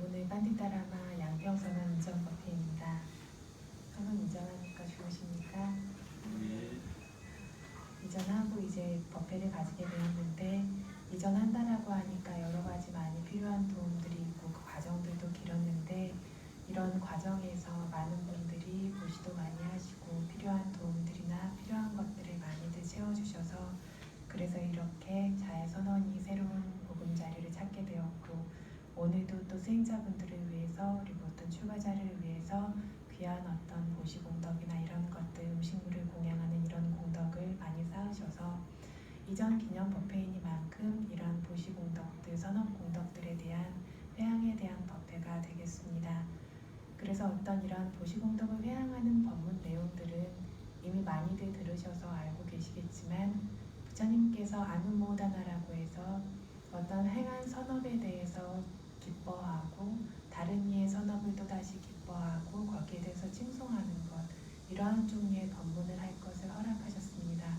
오늘 빤디따라마 양평선언 이전 법회입니다. 선언 이전하니까 좋으십니까? 네. 이전하고 이제 법회를 가지게 되었는데 이전한다라고 하니까 여러 가지 많이 필요한 도움들이 있고 그 과정들도 길었는데 이런 과정에서 많은 분들이 고시도 많이 하시고 필요한 도움들이나 필요한 것들을 많이들 채워주셔서 그래서 이렇게 자해선언이 새로운 보금자리를 찾게 되었고 오늘도 또 수행자분들을 위해서 그리고 어떤 출가자를 위해서 귀한 어떤 보시공덕이나 이런 것들 음식물을 공양하는 이런 공덕을 많이 쌓으셔서 이전 기념 법회이니만큼 이런 보시공덕들 선업공덕들에 대한 회향에 대한 법회가 되겠습니다. 그래서 어떤 이런 보시공덕을 회향하는 법문 내용들은 이미 많이들 들으셔서 알고 계시겠지만 부처님께서 아누모다나라고 해서 어떤 행한 선업에 대해서 기뻐하고 다른 이의 선업을 또다시 기뻐하고 거기에 대해서 칭송하는 것 이러한 종류의 법문을 할 것을 허락하셨습니다.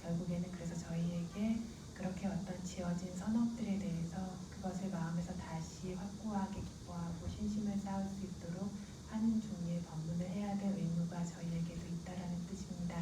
결국에는 그래서 저희에게 그렇게 어떤 지어진 선업들에 대해서 그것을 마음에서 다시 확고하게 기뻐하고 신심을 쌓을 수 있도록 하는 종류의 법문을 해야 될 의무가 저희에게도 있다라는 뜻입니다.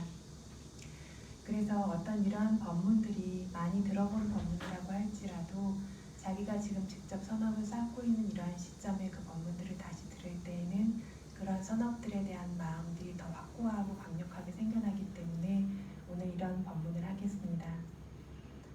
그래서 어떤 이러한 법문들이 많이 들어본 법문이라고 할지라도 자기가 지금 직접 선업을 쌓고 있는 이러한 시점에 그 법문들을 다시 들을 때에는 그런 선업들에 대한 마음들이 더 확고하고 강력하게 생겨나기 때문에 오늘 이런 법문을 하겠습니다.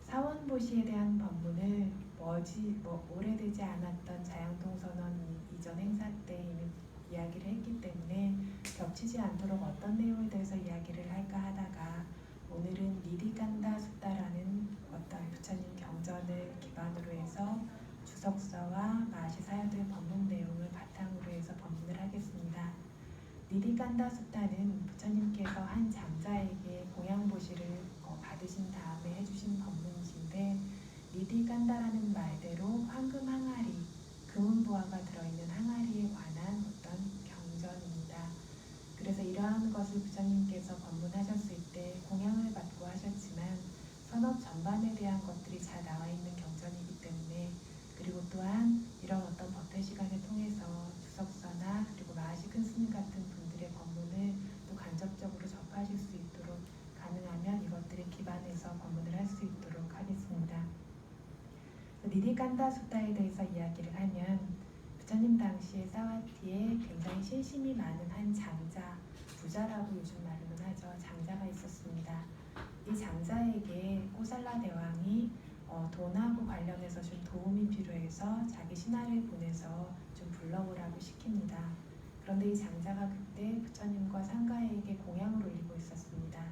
사원보시에 대한 법문을 오래되지 않았던 자양통선언 이전 행사 때 이미 이야기를 했기 때문에 겹치지 않도록 어떤 내용에 대해서 이야기를 할까 하다가 오늘은 니디간다 숫다라는 어떤 부처님 경전을 기반으로 해서 주석서와 마시 사여들 법문 내용을 바탕으로 해서 법문을 하겠습니다. 니디간다 숫다는 부처님께서 한 장자에게 공양보시를 받으신 다음에 해주신 법문이신데 니디간다라는 말대로 황금 항아리, 금은보화가 들어있는 항아리에 관한 어떤 경전입니다. 그래서 이러한 것을 부처님께서 법문하셨을 때 공양을 받고 하셨지만 선업 전반에 대한 것들이 잘 나와 있는 경전이기 때문에 그리고 또한 이런 어떤 법회 시간을 통해서 주석서나 그리고 마하시 큰 스님 같은 분들의 법문을 또 간접적으로 접하실 수 있도록 가능하면 이것들을 기반해서 법문을 할 수 있도록 하겠습니다. 니디간다 숫다에 대해서 이야기를 하면 부처님 당시에 사와티에 굉장히 신심이 많은 한 장자, 부자라고 요즘 말로는 하죠. 장자가 있었습니다. 이 장자에게 꼬살라 대왕이 돈하고 관련해서 좀 도움이 필요해서 자기 신하를 보내서 좀 불러오라고 시킵니다. 그런데 이 장자가 그때 부처님과 상가에게 공양을 올리고 있었습니다.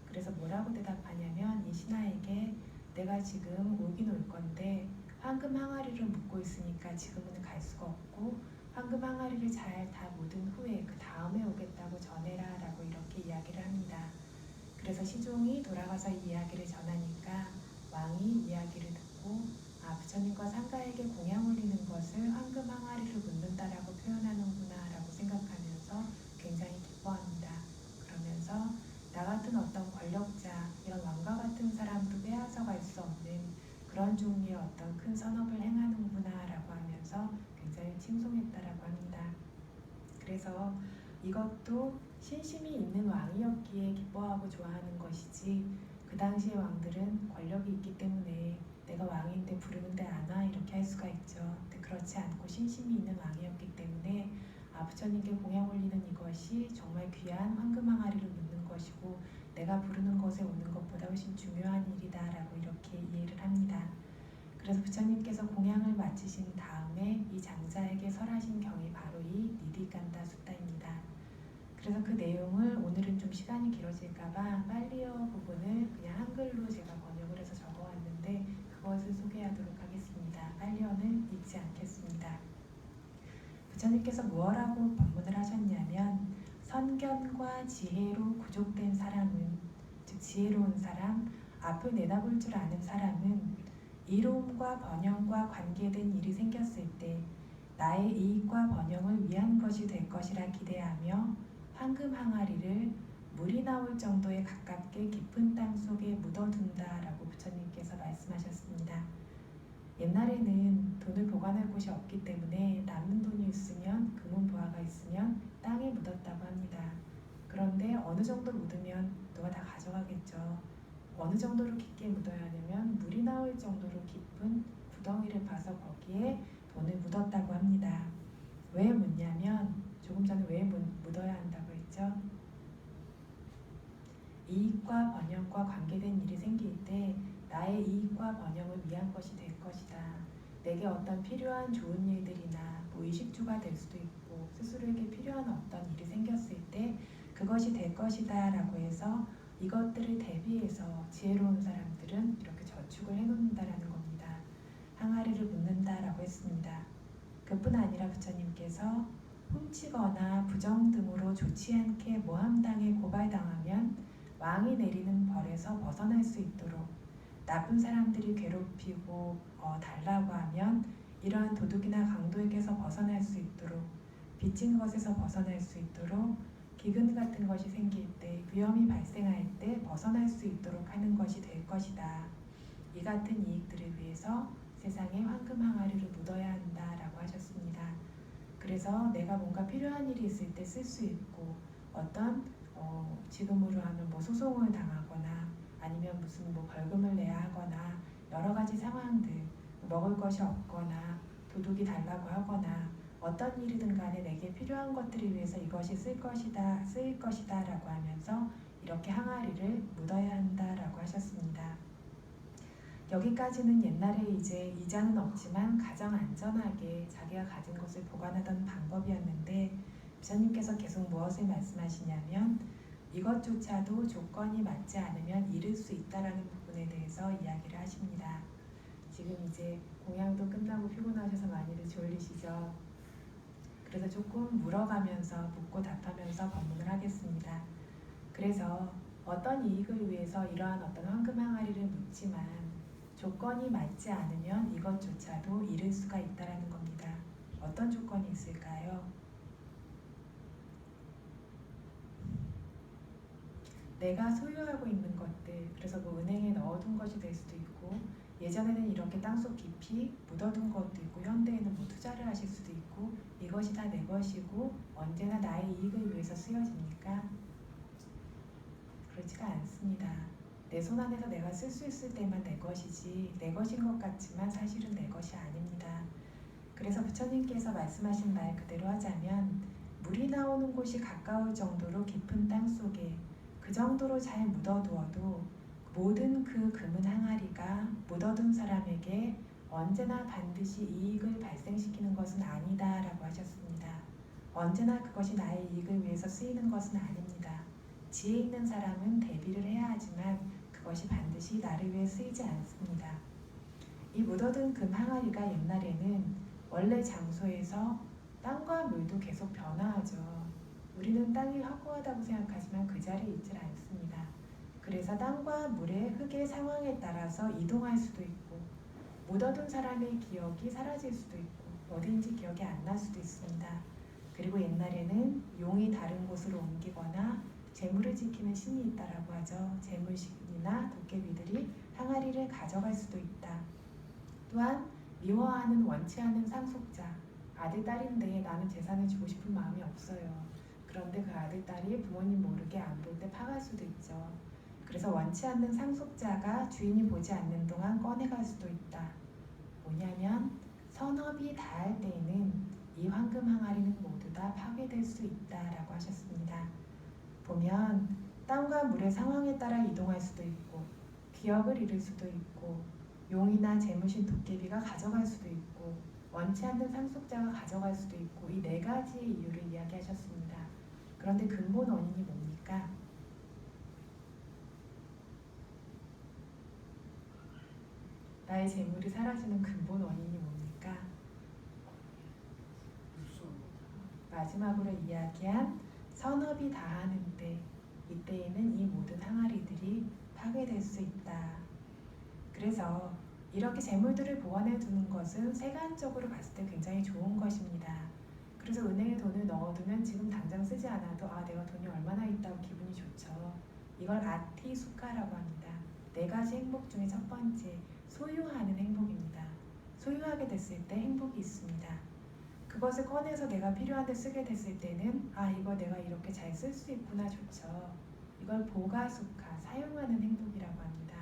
그래서 뭐라고 대답하냐면 이 신하에게 내가 지금 오긴 올 건데 황금 항아리를 묵고 있으니까 지금은 갈 수가 없고 황금 항아리를 잘 다 묻은 후에 그 다음에 오겠다고 전해라 라고 이렇게 이야기를 합니다. 그래서 시종이 돌아가서 이 이야기를 전하니까 왕이 이야기를 듣고 부처님과 상가에게 공양 올리는 것을 황금 항아리를 묻는다라고 표현하는구나 라고 생각하면서 굉장히 기뻐합니다. 그러면서 나 같은 어떤 권력자, 이런 왕과 같은 사람도 빼앗아 갈 수 없는 그런 종류의 어떤 큰 선업을 행하는구나 라고 하면서 굉장히 칭송했다라고 합니다. 그래서 이것도 신심이 있는 왕이었기에 기뻐하고 좋아하는 것이지 그 당시의 왕들은 권력이 있기 때문에 내가 왕인데 부르는데 안 와 이렇게 할 수가 있죠. 근데 그렇지 않고 신심이 있는 왕이었기 때문에 부처님께 공양 올리는 이것이 정말 귀한 황금 항아리를 묻는 것이고 내가 부르는 것에 오는 것보다 훨씬 중요한 일이다 라고 이렇게 이해를 합니다. 그래서 부처님께서 공양을 마치신 다음에 이 장자에게 설하신 경이 바로 이 니디간다 숫다입니다. 그래서 그 내용을 오늘은 좀 시간이 길어질까봐 빨리어 부분을 그냥 한글로 제가 번역을 해서 적어왔는데 그것을 소개하도록 하겠습니다. 빨리어는 읽지 않겠습니다. 부처님께서 무엇라고 법문을 하셨냐면 선견과 지혜로 구족된 사람은 즉 지혜로운 사람, 앞을 내다볼 줄 아는 사람은 이로움과 번영과 관계된 일이 생겼을 때 나의 이익과 번영을 위한 것이 될 것이라 기대하며 황금 항아리를 물이 나올 정도에 가깝게 깊은 땅 속에 묻어둔다라고 부처님께서 말씀하셨습니다. 옛날에는 돈을 보관할 곳이 없기 때문에 남는 돈이 있으면 금은보화가 있으면 땅에 묻었다고 합니다. 그런데 어느 정도 묻으면 누가 다 가져가겠죠. 어느 정도로 깊게 묻어야 하냐면 물이 나올 정도로 깊은 구덩이를 파서 거기에 돈을 묻었다고 합니다. 왜 묻냐면 조금 전에 왜 묻어야 한다고 했죠? 이익과 번영과 관계된 일이 생길 때 나의 이익과 번영을 위한 것이 될 것이다. 내게 어떤 필요한 좋은 일들이나 뭐 의식주가 될 수도 있고 스스로에게 필요한 어떤 일이 생겼을 때 그것이 될 것이다 라고 해서 이것들을 대비해서 지혜로운 사람들은 이렇게 저축을 해놓는다라는 겁니다. 항아리를 묻는다라고 했습니다. 그뿐 아니라 부처님께서 훔치거나 부정 등으로 좋지 않게 모함당해 고발당하면 왕이 내리는 벌에서 벗어날 수 있도록 나쁜 사람들이 괴롭히고 달라고 하면 이러한 도둑이나 강도에게서 벗어날 수 있도록 빚진 것에서 벗어날 수 있도록 기근 같은 것이 생길 때 위험이 발생할 때 벗어날 수 있도록 하는 것이 될 것이다. 이 같은 이익들을 위해서 세상에 황금 항아리를 묻어야 한다라고 하셨습니다. 그래서 내가 뭔가 필요한 일이 있을 때 쓸 수 있고 어떤 지금으로 하면 뭐 소송을 당하거나 아니면 무슨 뭐 벌금을 내야 하거나 여러 가지 상황들 먹을 것이 없거나 도둑이 달라고 하거나 어떤 일이든 간에 내게 필요한 것들을 위해서 이것이 쓰일 것이다 라고 하면서 이렇게 항아리를 묻어야 한다라고 하셨습니다. 여기까지는 옛날에 이제 이자는 없지만 가장 안전하게 자기가 가진 것을 보관하던 방법이었는데 부처님께서 계속 무엇을 말씀하시냐면 이것조차도 조건이 맞지 않으면 잃을 수 있다라는 부분에 대해서 이야기를 하십니다. 지금 이제 공양도 끝나고 피곤하셔서 많이들 졸리시죠? 그래서 조금 물어가면서 묻고 답하면서 법문을 하겠습니다. 그래서 어떤 이익을 위해서 이러한 어떤 황금 항아리를 묻지만 조건이 맞지 않으면 이것조차도 잃을 수가 있다는 겁니다. 어떤 조건이 있을까요? 내가 소유하고 있는 것들, 그래서 뭐 은행에 넣어둔 것이 될 수도 있고 예전에는 이렇게 땅속 깊이 묻어둔 것도 있고 현대에는 뭐 투자를 하실 수도 있고 이것이 다 내 것이고 언제나 나의 이익을 위해서 쓰여집니까? 그렇지가 않습니다. 내 손 안에서 내가 쓸 수 있을 때만 내 것이지 내 것인 것 같지만 사실은 내 것이 아닙니다. 그래서 부처님께서 말씀하신 말 그대로 하자면 물이 나오는 곳이 가까울 정도로 깊은 땅 속에 그 정도로 잘 묻어두어도 모든 그 금은 항아리가 묻어둔 사람에게 언제나 반드시 이익을 발생시키는 것은 아니다 라고 하셨습니다. 언제나 그것이 나의 이익을 위해서 쓰이는 것은 아닙니다. 지혜 있는 사람은 대비를 해야 하지만 그것이 반드시 나를 위해 쓰이지 않습니다. 이 묻어둔 금 항아리가 옛날에는 원래 장소에서 땅과 물도 계속 변화하죠. 우리는 땅이 확고하다고 생각하지만 그 자리에 있질 않습니다. 그래서 땅과 물의 흙의 상황에 따라서 이동할 수도 있고 묻어둔 사람의 기억이 사라질 수도 있고 어딘지 기억이 안 날 수도 있습니다. 그리고 옛날에는 용이 다른 곳으로 옮기거나 재물을 지키는 신이 있다라고 하죠. 재물신이나 도깨비들이 항아리를 가져갈 수도 있다. 또한 미워하는 원치 않은 상속자, 아들, 딸인데 나는 재산을 주고 싶은 마음이 없어요. 그런데 그 아들, 딸이 부모님 모르게 안 볼 때 파갈 수도 있죠. 그래서 원치 않는 상속자가 주인이 보지 않는 동안 꺼내갈 수도 있다. 뭐냐면 선업이 다할 때에는 이 황금 항아리는 모두 다 파괴될 수 있다라고 하셨습니다. 보면 땅과 물의 상황에 따라 이동할 수도 있고 기억을 잃을 수도 있고 용이나 재무신 도깨비가 가져갈 수도 있고 원치 않는 상속자가 가져갈 수도 있고 이 네 가지의 이유를 이야기하셨습니다. 그런데 근본 원인이 뭡니까? 나의 재물이 사라지는 근본 원인이 뭡니까? 마지막으로 이야기한 선업이 다하는 때 이때에는 이 모든 항아리들이 파괴될 수 있다. 그래서 이렇게 재물들을 보관해 두는 것은 세간적으로 봤을 때 굉장히 좋은 것입니다. 그래서 은행에 돈을 넣어두면 지금 당장 쓰지 않아도 내가 돈이 얼마나 있다고 기분이 좋죠. 이걸 아티수카라고 합니다. 네 가지 행복 중에 첫 번째, 소유하는 행복입니다. 소유하게 됐을 때 행복이 있습니다. 그것을 꺼내서 내가 필요한 데 쓰게 됐을 때는 이거 내가 이렇게 잘 쓸 수 있구나 좋죠. 이걸 보가숙하, 사용하는 행복이라고 합니다.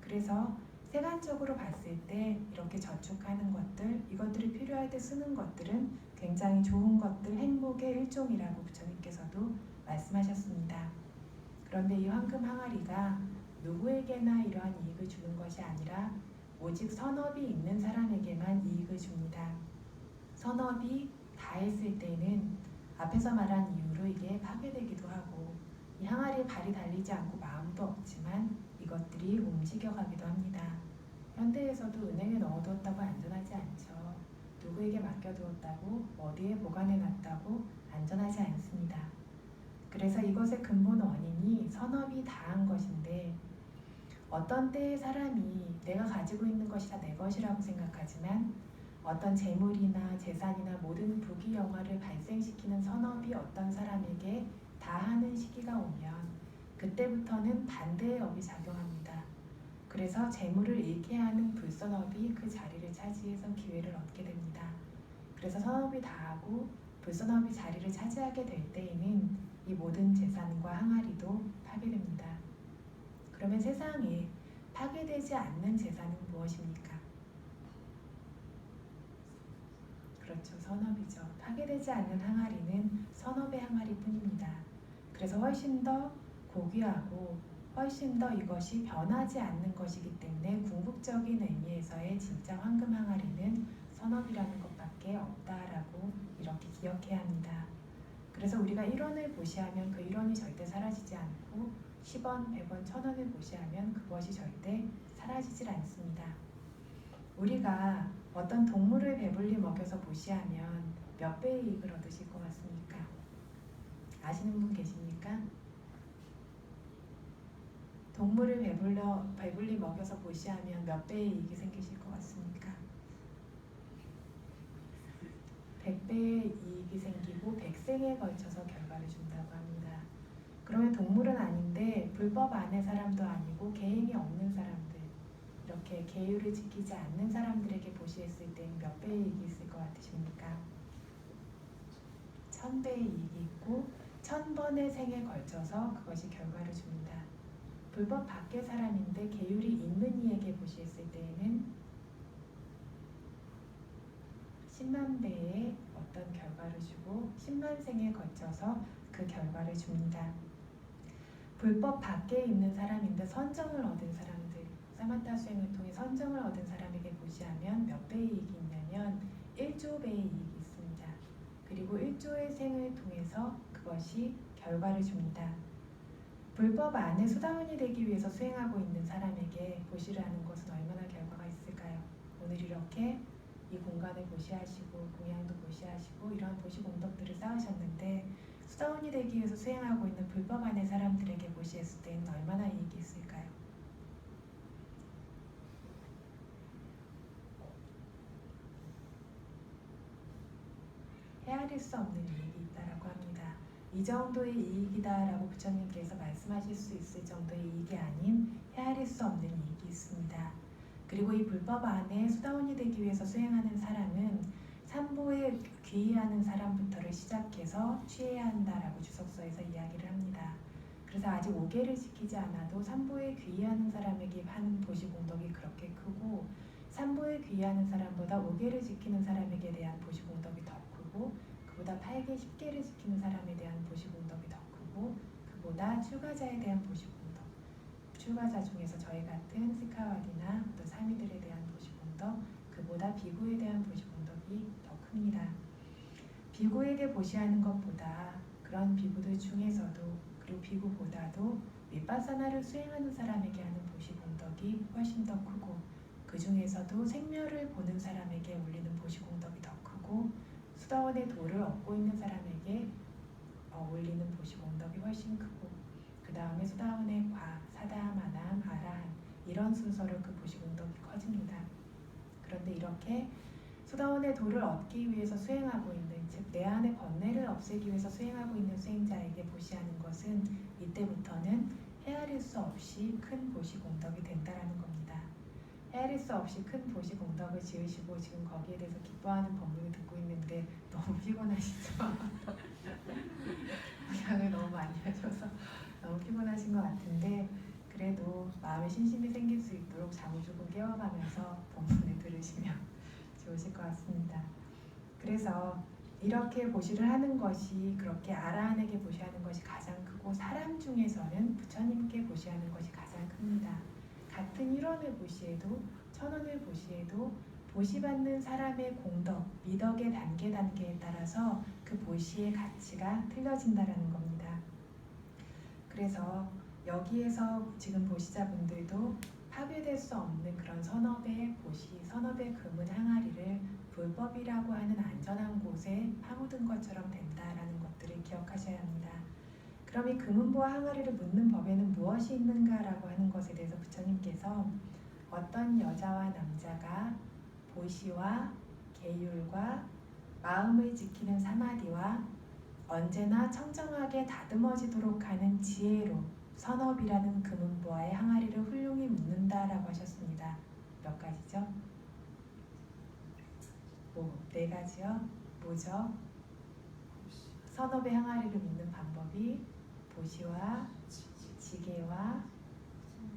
그래서 세간적으로 봤을 때 이렇게 저축하는 것들, 이것들이 필요할 때 쓰는 것들은 굉장히 좋은 것들, 행복의 일종이라고 부처님께서도 말씀하셨습니다. 그런데 이 황금 항아리가 누구에게나 이러한 이익을 주는 것이 아니라 오직 선업이 있는 사람에게만 이익을 줍니다. 선업이 다했을 때는 앞에서 말한 이유로 이게 파괴되기도 하고 이 항아리에 발이 달리지 않고 마음도 없지만 이것들이 움직여가기도 합니다. 현대에서도 은행에 넣어두었다고 안전하지 않죠. 누구에게 맡겨두었다고 어디에 보관해놨다고 안전하지 않습니다. 그래서 이것의 근본 원인이 선업이 다한 것인데 어떤 때의 사람이 내가 가지고 있는 것이 다 내 것이라고 생각하지만 어떤 재물이나 재산이나 모든 부귀영화를 발생시키는 선업이 어떤 사람에게 다하는 시기가 오면 그때부터는 반대의 업이 작용합니다. 그래서 재물을 잃게 하는 불선업이 그 자리를 차지해서 기회를 얻게 됩니다. 그래서 선업이 다하고 불선업이 자리를 차지하게 될 때에는 이 모든 재산과 항아리도 파괴됩니다. 그러면 세상에 파괴되지 않는 재산은 무엇입니까? 그렇죠. 선업이죠. 파괴되지 않는 항아리는 선업의 항아리 뿐입니다. 그래서 훨씬 더 고귀하고 훨씬 더 이것이 변하지 않는 것이기 때문에 궁극적인 의미에서의 진짜 황금 항아리는 선업이라는 것밖에 없다라고 이렇게 기억해야 합니다. 그래서 우리가 1원을 보시하면 그 1원이 절대 사라지지 않고 10원, 100원, 1000원을 보시하면 그것이 절대 사라지질 않습니다. 우리가 어떤 동물을 배불리 먹여서 보시하면 몇 배의 이익을 얻으실 것 같습니까? 아시는 분 계십니까? 동물을 배불리 먹여서 보시하면 몇 배의 이익이 생기실 것 같습니까? 100배의 이익이 생기고 100생에 걸쳐서 결과를 준다고 합니다. 그러면 동물은 아닌데 불법 안의 사람도 아니고 계행이 없는 사람들, 이렇게 계율을 지키지 않는 사람들에게 보시했을 때는 몇 배의 이익이 있을 것 같으십니까? 1000배의 이익이 있고 1000번의 생에 걸쳐서 그것이 결과를 줍니다. 불법 밖의 사람인데 계율이 있는 이에게 보시했을 때에는 10만 배의 어떤 결과를 주고 10만 생에 걸쳐서 그 결과를 줍니다. 불법 밖에 있는 사람인데 선정을 얻은 사람들, 사마타 수행을 통해 선정을 얻은 사람에게 보시하면 몇 배의 이익이 있냐면 1조 배의 이익이 있습니다. 그리고 1조의 생을 통해서 그것이 결과를 줍니다. 불법 안에 수다원이 되기 위해서 수행하고 있는 사람에게 보시를 하는 것은 얼마나 결과가 있을까요? 오늘 이렇게 이 공간을 보시하시고 공양도 보시하시고 이러한 보시공덕들을 쌓으셨는데 수다원이 되기 위해서 수행하고 있는 불법 안의 사람들에게 보시했을 때는 얼마나 이익이 있을까요? 헤아릴 수 없는 이익이 있다라고 합니다. 이 정도의 이익이다라고 부처님께서 말씀하실 수 있을 정도의 이익이 아닌 헤아릴 수 없는 이익이 있습니다. 그리고 이 불법 안에 수다원이 되기 위해서 수행하는 사람은 삼보에 귀의하는 사람부터를 시작해서 취해야 한다라고 주석서에서 이야기를 합니다. 그래서 아직 5개를 지키지 않아도 삼보에 귀의하는 사람에게 하는 보시공덕이 그렇게 크고 삼보에 귀의하는 사람보다 5개를 지키는 사람에게 대한 보시공덕이 더 크고 그보다 8개, 10개를 지키는 사람에 대한 보시공덕이 더 크고 그보다 출가자에 대한 보시공덕, 출가자 중에서 저희 같은 스카와디나 또 사미들에 대한 보시공덕, 그보다 비구에 대한 보시공덕이 더 큽니다. 비구에게 보시하는 것보다 그런 비구들 중에서도 그리고 비구보다도 윗바사나를 수행하는 사람에게 하는 보시공덕이 훨씬 더 크고 그 중에서도 생멸을 보는 사람에게 올리는 보시공덕이 더 크고 수다원의 도를 얻고 있는 사람에게 올리는 보시공덕이 훨씬 크고 그 다음에 수다원의 과, 사다마남, 아라한 이런 순서로 그 보시공덕이 커집니다. 그런데 이렇게 수다원의 도를 얻기 위해서 수행하고 있는, 즉 내 안의 번뇌를 없애기 위해서 수행하고 있는 수행자에게 보시하는 것은 이때부터는 헤아릴 수 없이 큰 보시공덕이 된다라는 겁니다. 헤아릴 수 없이 큰 도시 공덕을 지으시고 지금 거기에 대해서 기뻐하는 법문을 듣고 있는데 너무 피곤하시죠? 영향을 너무 많이 하셔서 너무 피곤하신 것 같은데 그래도 마음에 신심이 생길 수 있도록 잠을 조금 깨워가면서 법문을 들으시면 좋으실 것 같습니다. 그래서 이렇게 보시를 하는 것이 그렇게 아라한에게 보시하는 것이 가장 크고 사람 중에서는 부처님께 보시하는 것이 가장 큽니다. 같은 1원을 보시에도 1000원을 보시에도 보시받는 사람의 공덕, 미덕의 단계에 따라서 그 보시의 가치가 틀려진다는 겁니다. 그래서 여기에서 지금 보시자분들도 파괴될 수 없는 그런 선업의 보시, 선업의 금은 항아리를 불법이라고 하는 안전한 곳에 파묻은 것처럼 된다라는 것들을 기억하셔야 합니다. 그럼 이 금은보와 항아리를 묻는 법에는 무엇이 있는가라고 하는 것에 대해서 부처님께서 어떤 여자와 남자가 보시와 계율과 마음을 지키는 사마디와 언제나 청정하게 다듬어지도록 하는 지혜로 선업이라는 금은보와의 항아리를 훌륭히 묻는다라고 하셨습니다. 몇 가지죠? 네 가지요. 뭐죠? 선업의 항아리를 묻는 방법이 보시와 지혜와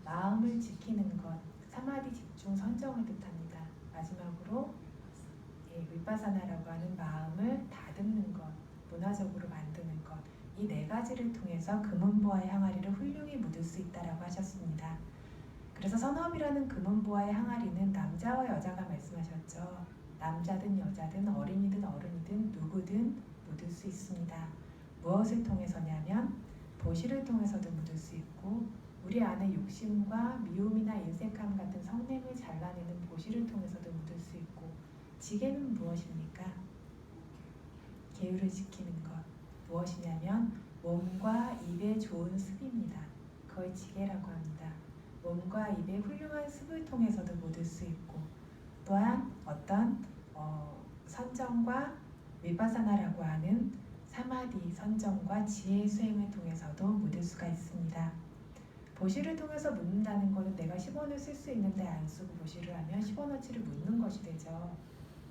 마음을 지키는 것, 사마디 집중 선정을 뜻합니다. 마지막으로 윗바사나라고 하는 마음을 다듬는 것, 문화적으로 만드는 것, 이 네 가지를 통해서 금은보화의 항아리를 훌륭히 묻을 수 있다라고 하셨습니다. 그래서 선업이라는 금은보화의 항아리는 남자와 여자가 말씀하셨죠. 남자든 여자든 어린이든 어른이든 누구든 묻을 수 있습니다. 무엇을 통해서냐면 보시를 통해서도 묻을 수 있고 우리 안에 욕심과 미움이나 인색함 같은 성냄을 잘라내는 보시를 통해서도 묻을 수 있고 지혜는 무엇입니까? 계율을 지키는 것. 무엇이냐면 몸과 입의 좋은 습입니다. 그걸 지혜라고 합니다. 몸과 입의 훌륭한 습을 통해서도 묻을 수 있고 또한 어떤 선정과 위바사나라고 하는 사마디 선정과 지혜의 수행을 통해서도 묻을 수가 있습니다. 보시를 통해서 묻는다는 것은 내가 10원을 쓸 수 있는데 안 쓰고 보시를 하면 10원어치를 묻는 것이 되죠.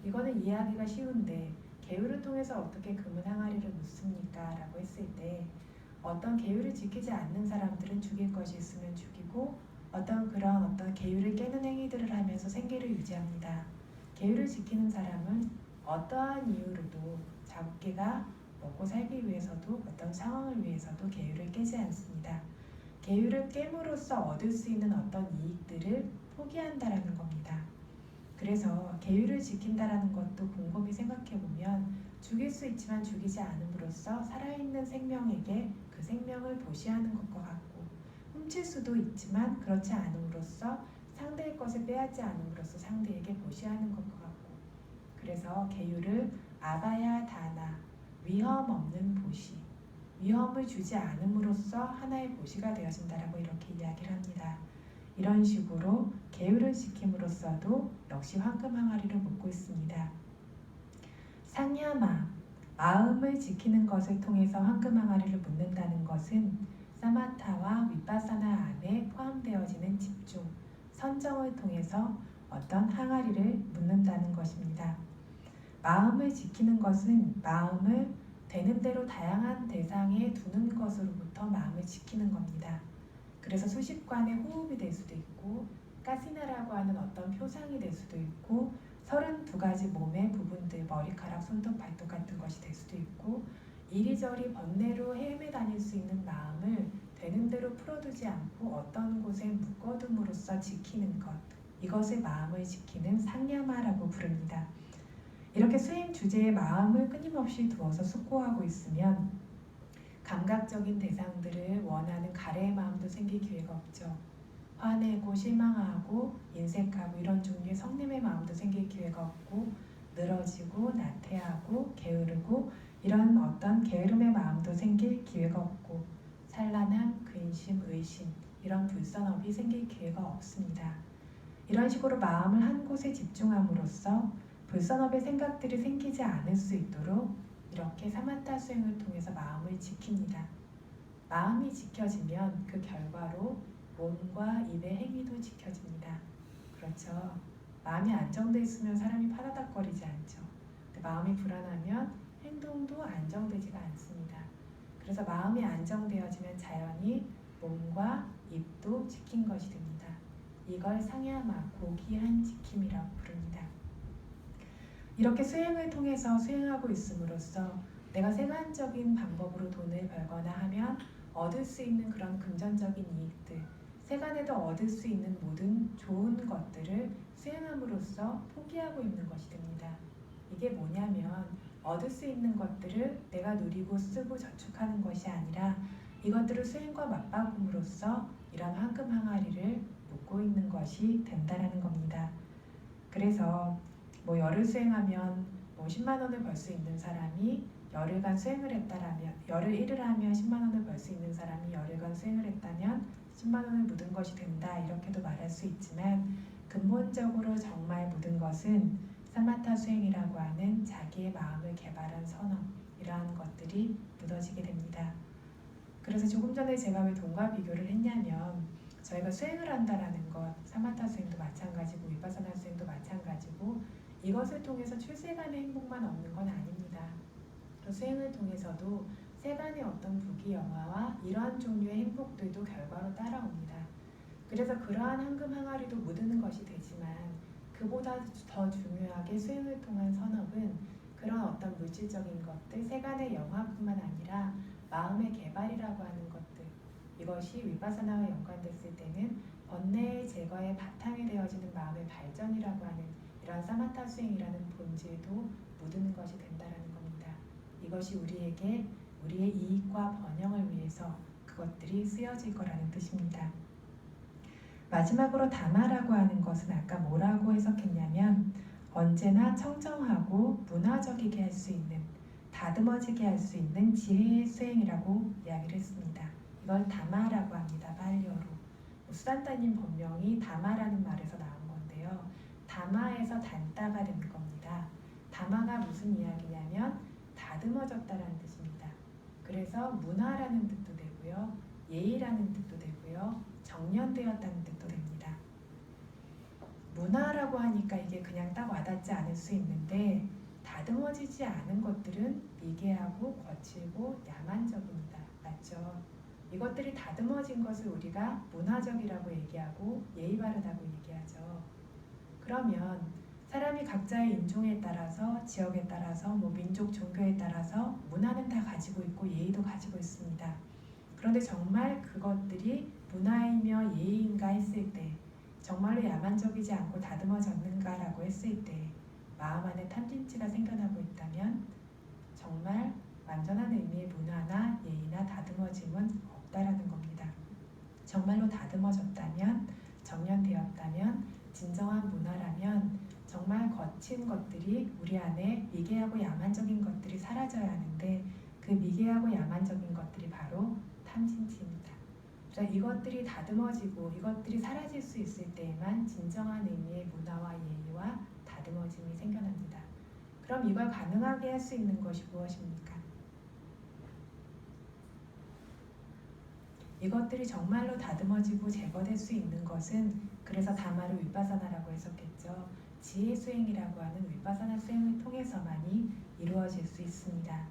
이거는 이해하기가 쉬운데 계율을 통해서 어떻게 금은 항아리를 묻습니까? 라고 했을 때 어떤 계율을 지키지 않는 사람들은 죽일 것이 있으면 죽이고 어떤 계율을 깨는 행위들을 하면서 생계를 유지합니다. 계율을 지키는 사람은 어떠한 이유로도 자기가 먹고 살기 위해서도 어떤 상황을 위해서도 계율을 깨지 않습니다. 계율을 깨므로써 얻을 수 있는 어떤 이익들을 포기한다라는 겁니다. 그래서 계율을 지킨다라는 것도 곰곰이 생각해보면 죽일 수 있지만 죽이지 않음으로써 살아있는 생명에게 그 생명을 보시하는 것과 같고 훔칠 수도 있지만 그렇지 않음으로써 상대의 것을 빼앗지 않음으로써 상대에게 보시하는 것과 같고 그래서 계율을 아바야 다나 위험 없는 보시 위험을 주지 않음으로써 하나의 보시가 되어진다라고 이렇게 이야기를 합니다. 이런 식으로 계율을 지킴으로써도 역시 황금 항아리를 묻고 있습니다. 상야마, 마음을 지키는 것을 통해서 황금 항아리를 묻는다는 것은 사마타와 윗바사나 안에 포함되어지는 집중, 선정을 통해서 어떤 항아리를 묻는다는 것입니다. 마음을 지키는 것은 마음을 되는 대로 다양한 대상에 두는 것으로부터 마음을 지키는 겁니다. 그래서 수십관의 호흡이 될 수도 있고 까시나라고 하는 어떤 표상이 될 수도 있고 32가지 몸의 부분들 머리카락, 손톱, 발톱 같은 것이 될 수도 있고 이리저리 번뇌로 헤매 다닐 수 있는 마음을 되는 대로 풀어두지 않고 어떤 곳에 묶어둠으로써 지키는 것 이것을 마음을 지키는 상야마라고 부릅니다. 이렇게 수행 주제에 마음을 끊임없이 두어서 숙고하고 있으면 감각적인 대상들을 원하는 가래의 마음도 생길 기회가 없죠. 화내고 실망하고 인색하고 이런 종류의 성냄의 마음도 생길 기회가 없고 늘어지고 나태하고 게으르고 이런 어떤 게으름의 마음도 생길 기회가 없고 산란함, 근심, 의심 이런 불선업이 생길 기회가 없습니다. 이런 식으로 마음을 한 곳에 집중함으로써 불선업의 생각들이 생기지 않을 수 있도록 이렇게 사마타 수행을 통해서 마음을 지킵니다. 마음이 지켜지면 그 결과로 몸과 입의 행위도 지켜집니다. 그렇죠. 마음이 안정돼 있으면 사람이 파다닥거리지 않죠. 근데 마음이 불안하면 행동도 안정되지가 않습니다. 그래서 마음이 안정되어지면 자연히 몸과 입도 지킨 것이 됩니다. 이걸 상야마, 고귀한 지킴이라고 부릅니다. 이렇게 수행을 통해서 수행하고 있음으로써 내가 생활적인 방법으로 돈을 벌거나 하면 얻을 수 있는 그런 금전적인 이익들, 세간에도 얻을 수 있는 모든 좋은 것들을 수행함으로써 포기하고 있는 것이 됩니다. 이게 뭐냐면 얻을 수 있는 것들을 내가 누리고 쓰고 저축하는 것이 아니라 이것들을 수행과 맞바꿈으로써 이런 황금 항아리를 묶고 있는 것이 된다라는 겁니다. 그래서 열을 수행하면 10만 원을 벌 수 있는 사람이 열흘간 수행을 했다라면, 열흘 일을 하면 10만 원을 벌 수 있는 사람이 열흘간 수행을 했다면 10만 원을 묻은 것이 된다, 이렇게도 말할 수 있지만 근본적으로 정말 묻은 것은 사마타 수행이라고 하는 자기의 마음을 개발한 선언, 이러한 것들이 묻어지게 됩니다. 그래서 조금 전에 제가 왜 돈과 비교를 했냐면 저희가 수행을 한다라는 것, 사마타 수행도 마찬가지고 위파사나 수행도 마찬가지고 이것을 통해서 출세간의 행복만 얻는 건 아닙니다. 수행을 통해서도 세간의 어떤 부귀영화와 이러한 종류의 행복들도 결과로 따라옵니다. 그래서 그러한 황금 항아리도 묻는 것이 되지만 그보다 더 중요하게 수행을 통한 선업은 그런 어떤 물질적인 것들, 세간의 영화뿐만 아니라 마음의 개발이라고 하는 것들, 이것이 위파사나와 연관됐을 때는 번뇌의 제거의 바탕이 되어지는 마음의 발전이라고 하는 이런 사마타 수행이라는 본질도 묻는 것이 된다는 겁니다. 이것이 우리에게 우리의 이익과 번영을 위해서 그것들이 쓰여질 거라는 뜻입니다. 마지막으로 다마라고 하는 것은 아까 뭐라고 해석했냐면 언제나 청정하고 문화적이게 할 수 있는, 다듬어지게 할 수 있는 지혜의 수행이라고 이야기를 했습니다. 이걸 다마라고 합니다. 발리어로. 수단타님 본명이 다마라는 말에서 나온 건데요. 다마에서 단따가 된 겁니다. 다마가 무슨 이야기냐면 다듬어졌다라는 뜻입니다. 그래서 문화라는 뜻도 되고요. 예의라는 뜻도 되고요. 정련되었다는 뜻도 됩니다. 문화라고 하니까 이게 그냥 딱 와닿지 않을 수 있는데 다듬어지지 않은 것들은 미개하고 거칠고 야만적입니다. 맞죠? 이것들이 다듬어진 것을 우리가 문화적이라고 얘기하고 예의 바르다고 얘기하죠. 그러면 사람이 각자의 인종에 따라서, 지역에 따라서, 민족, 종교에 따라서 문화는 다 가지고 있고 예의도 가지고 있습니다. 그런데 정말 그것들이 문화이며 예의인가 했을 때, 정말로 야만적이지 않고 다듬어졌는가라고 했을 때 마음 안에 탐진치가 생겨나고 있다면 정말 완전한 의미의 문화나 예의나 다듬어짐은 없다라는 겁니다. 정말로 다듬어졌다면, 정련되었다면, 진정한 문화라면 정말 거친 것들이 우리 안에 미개하고 야만적인 것들이 사라져야 하는데 그 미개하고 야만적인 것들이 바로 탐진치입니다. 그래서 이것들이 다듬어지고 이것들이 사라질 수 있을 때에만 진정한 의미의 문화와 예의와 다듬어짐이 생겨납니다. 그럼 이걸 가능하게 할 수 있는 것이 무엇입니까? 이것들이 정말로 다듬어지고 제거될 수 있는 것은, 그래서 다마를 위파사나라고 해석했죠. 지혜 수행이라고 하는 위파사나 수행을 통해서만이 이루어질 수 있습니다.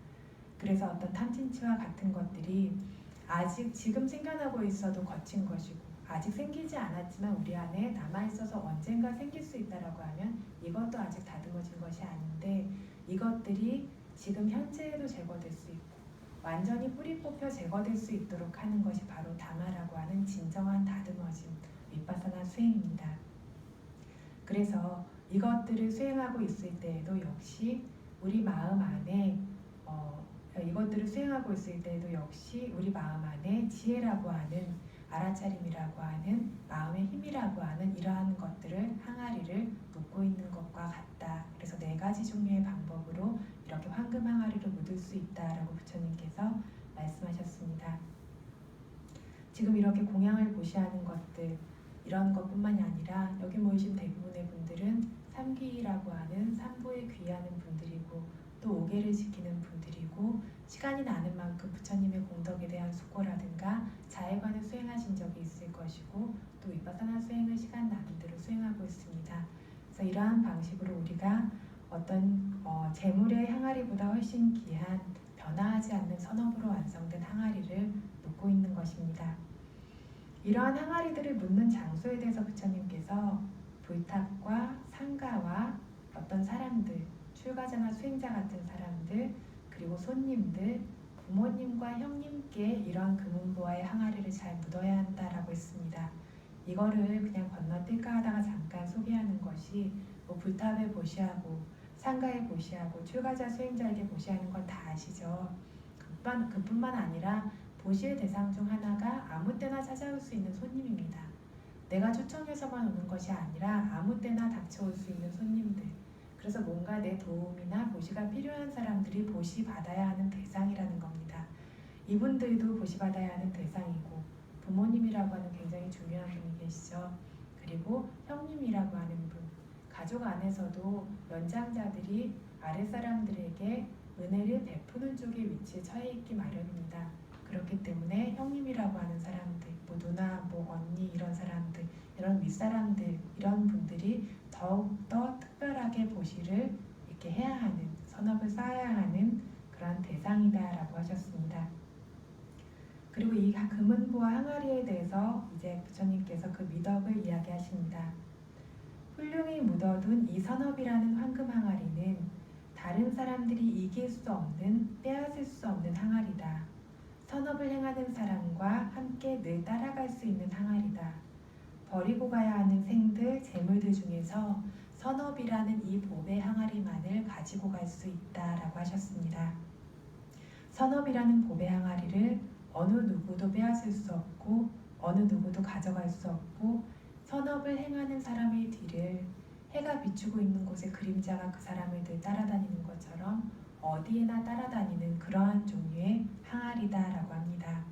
그래서 어떤 탐진치와 같은 것들이 아직 지금 생겨나고 있어도 거친 것이고 아직 생기지 않았지만 우리 안에 남아있어서 언젠가 생길 수 있다라고 하면 이것도 아직 다듬어진 것이 아닌데 이것들이 지금 현재에도 제거될 수 있고 완전히 뿌리 뽑혀 제거될 수 있도록 하는 것이 바로 다마라고 하는 진정한 다듬어짐, 위파사나 수행입니다. 그래서 이것들을 수행하고 있을 때에도 역시 우리 마음 안에 이것들을 수행하고 있을 때에도 역시 우리 마음 안에 지혜라고 하는, 알아차림이라고 하는, 마음의 힘이라고 하는 이러한 것들을, 항아리를 묶고 있는 것과 같다. 그래서 4가지 종류의 방법으로 이렇게 황금 항아리를 묻을 수 있다라고 부처님께서 말씀하셨습니다. 지금 이렇게 공양을 고시하는 것들, 이런 것뿐만이 아니라 여기 모이신 대부분의 분들은 삼귀라고 하는 삼부에 귀하는 분들이고 또 5계를 지키는 분들이고 시간이 나는 만큼 부처님의 공덕에 대한 수고라든가 자해관을 수행하신 적이 있을 것이고 또 위파사나 수행을 시간 나는 대로 수행하고 있습니다. 그래서 이러한 방식으로 우리가 어떤 재물의 항아리보다 훨씬 귀한 변화하지 않는 선업으로 완성된 항아리를 묻고 있는 것입니다. 이러한 항아리들을 묻는 장소에 대해서 부처님께서 불탑과 상가와 어떤 사람들, 출가자나 수행자 같은 사람들, 그리고 손님들, 부모님과 형님께 이러한 금은보화의 항아리를 잘 묻어야 한다라고 했습니다. 이거를 그냥 건너뛸까 하다가 잠깐 소개하는 것이 뭐 불탑에 보시하고 상가에 보시하고 출가자 수행자에게 보시하는 건 다 아시죠? 그뿐만 아니라 보시의 대상 중 하나가 아무 때나 찾아올 수 있는 손님입니다. 내가 초청해서만 오는 것이 아니라 아무 때나 닥쳐올 수 있는 손님들. 그래서 뭔가 내 도움이나 보시가 필요한 사람들이 보시 받아야 하는 대상이라는 겁니다. 이분들도 보시 받아야 하는 대상이고 부모님이라고 하는 굉장히 중요한 분이 계시죠. 그리고 형님이라고 하는 분, 가족 안에서도 연장자들이 아랫사람들에게 은혜를 베푸는 쪽에 위치에 처해 있기 마련입니다. 그렇기 때문에 형님이라고 하는 사람들, 뭐 누나, 뭐 언니 이런 사람들, 이런 윗사람들, 이런 분들이 더욱더 특별하게 보시를 이렇게 해야 하는, 선업을 쌓아야 하는 그런 대상이다라고 하셨습니다. 그리고 이 금은보화 항아리에 대해서 이제 부처님께서 그 미덕을 이야기하십니다. 훌륭히 묻어둔 이 선업이라는 황금 항아리는 다른 사람들이 이길 수 없는, 빼앗을 수 없는 항아리다. 선업을 행하는 사람과 함께 늘 따라갈 수 있는 항아리다. 버리고 가야 하는 생들, 재물들 중에서 선업이라는 이 보배 항아리만을 가지고 갈 수 있다라고 하셨습니다. 선업이라는 보배 항아리를 어느 누구도 빼앗을 수 없고 어느 누구도 가져갈 수 없고 선업을 행하는 사람의 뒤를 해가 비추고 있는 곳에 그림자가 그 사람을 늘 따라다니는 것처럼 어디에나 따라다니는 그러한 종류의 항아리다라고 합니다.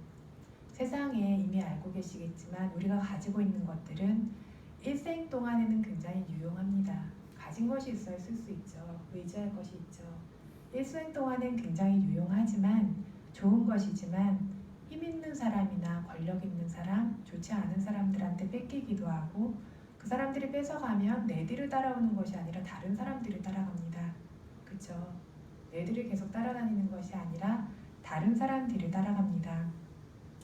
세상에 이미 알고 계시겠지만 우리가 가지고 있는 것들은 일생 동안에는 굉장히 유용합니다. 가진 것이 있어야 쓸 수 있죠. 의지할 것이 있죠. 일생 동안엔 굉장히 유용하지만 좋은 것이지만 힘 있는 사람이나 권력 있는 사람, 좋지 않은 사람들한테 뺏기기도 하고 그 사람들이 뺏어가면 내 뒤를 따라오는 것이 아니라 다른 사람들을 따라갑니다. 그렇죠? 내 뒤를 계속 따라다니는 것이 아니라 다른 사람 뒤를 따라갑니다.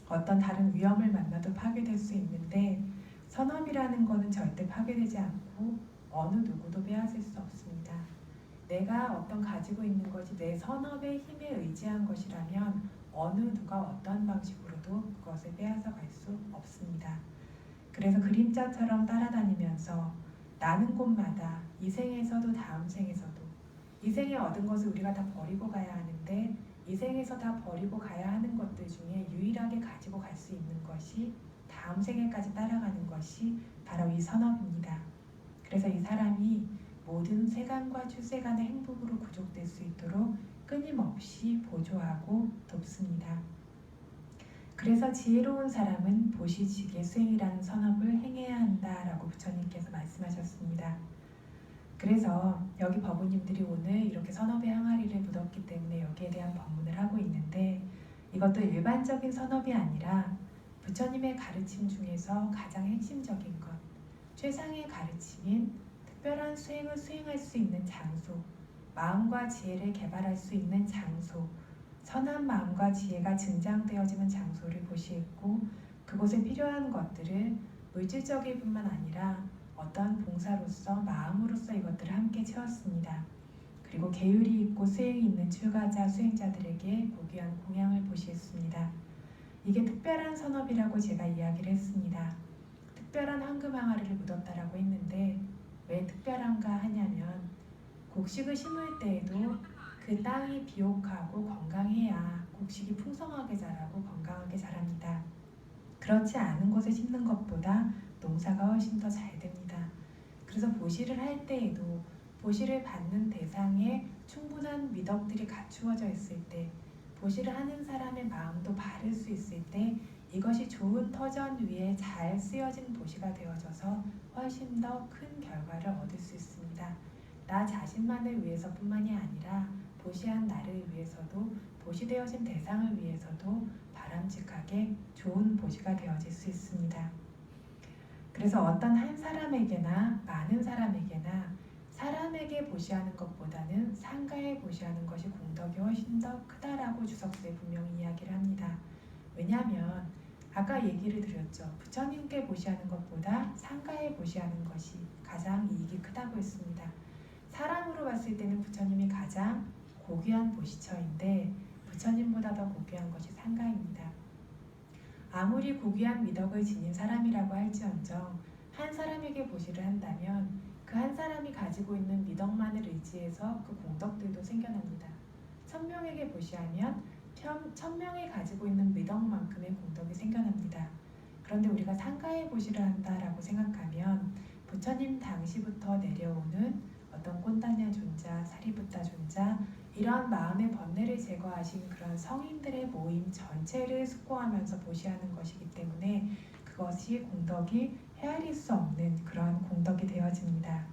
어떤 다른 위험을 만나도 파괴될 수 있는데 선업이라는 것은 절대 파괴되지 않고 어느 누구도 빼앗을 수 없습니다. 내가 어떤 가지고 있는 것이 내 선업의 힘에 의지한 것이라면 어느 누가 어떤 방식으로도 그것을 빼앗아 갈 수 없습니다. 그래서 그림자처럼 따라다니면서 나는 곳마다 이 생에서도 다음 생에서도 이 생에 얻은 것을 우리가 다 버리고 가야 하는데 이 생에서 다 버리고 가야 하는 것들 중에 유일하게 가지고 갈 수 있는 것이 다음 생에까지 따라가는 것이 바로 이 선업입니다. 그래서 이 사람이 모든 세간과 출세간의 행복으로 구족될 수 있도록 끊임없이 보조하고 돕습니다. 그래서 지혜로운 사람은 보시지계 수행이라는 선업을 행해야 한다라고 부처님께서 말씀하셨습니다. 그래서 여기 법우님들이 오늘 이렇게 선업의 항아리를 묻었기 때문에 여기에 대한 법문을 하고 있는데 이것도 일반적인 선업이 아니라 부처님의 가르침 중에서 가장 핵심적인 것, 최상의 가르침인 특별한 수행을 수행할 수 있는 장소, 마음과 지혜를 개발할 수 있는 장소, 선한 마음과 지혜가 증장되어지는 장소를 보시했고 그곳에 필요한 것들을 물질적일 뿐만 아니라 어떤 봉사로서 마음으로서 이것들을 함께 채웠습니다. 그리고 계율이 있고 수행이 있는 출가자, 수행자들에게 고귀한 공양을 보시했습니다. 이게 특별한 선업이라고 제가 이야기를 했습니다. 특별한 황금 항아리를 묻었다라고 했는데 왜 특별한가 하냐면 곡식을 심을 때에도 그 땅이 비옥하고 건강해야 곡식이 풍성하게 자라고 건강하게 자랍니다. 그렇지 않은 곳에 심는 것보다 농사가 훨씬 더 잘 됩니다. 그래서 보시를 할 때에도 보시를 받는 대상에 충분한 미덕들이 갖추어져 있을 때 보시를 하는 사람의 마음도 바를 수 있을 때 이것이 좋은 터전 위에 잘 쓰여진 보시가 되어져서 훨씬 더 큰 결과를 얻을 수 있습니다. 나 자신만을 위해서뿐만이 아니라 보시한 나를 위해서도 보시되어진 대상을 위해서도 바람직하게 좋은 보시가 되어질 수 있습니다. 그래서 어떤 한 사람에게나 많은 사람에게나 사람에게 보시하는 것보다는 상가에 보시하는 것이 공덕이 훨씬 더 크다라고 주석수에 분명히 이야기를 합니다. 왜냐하면 아까 얘기를 드렸죠. 부처님께 보시하는 것보다 상가에 보시하는 것이 가장 이익이 크다고 했습니다. 사람으로 봤을 때는 부처님이 가장 고귀한 보시처인데 부처님보다 더 고귀한 것이 상가입니다. 아무리 고귀한 미덕을 지닌 사람이라고 할지언정 한 사람에게 보시를 한다면 그 한 사람이 가지고 있는 미덕만을 의지해서 그 공덕들도 생겨납니다. 1000명에게 보시하면 1000명이 가지고 있는 미덕만큼의 공덕이 생겨납니다. 그런데 우리가 상가에 보시를 한다라고 생각하면 부처님 당시부터 내려오는 어떤 꼰단냐 존자, 사리부타 존자 이러한 마음의 번뇌를 제거하신 그런 성인들의 모임 전체를 숙고하면서 보시하는 것이기 때문에 그것이 공덕이 헤아릴 수 없는 그런 공덕이 되어집니다.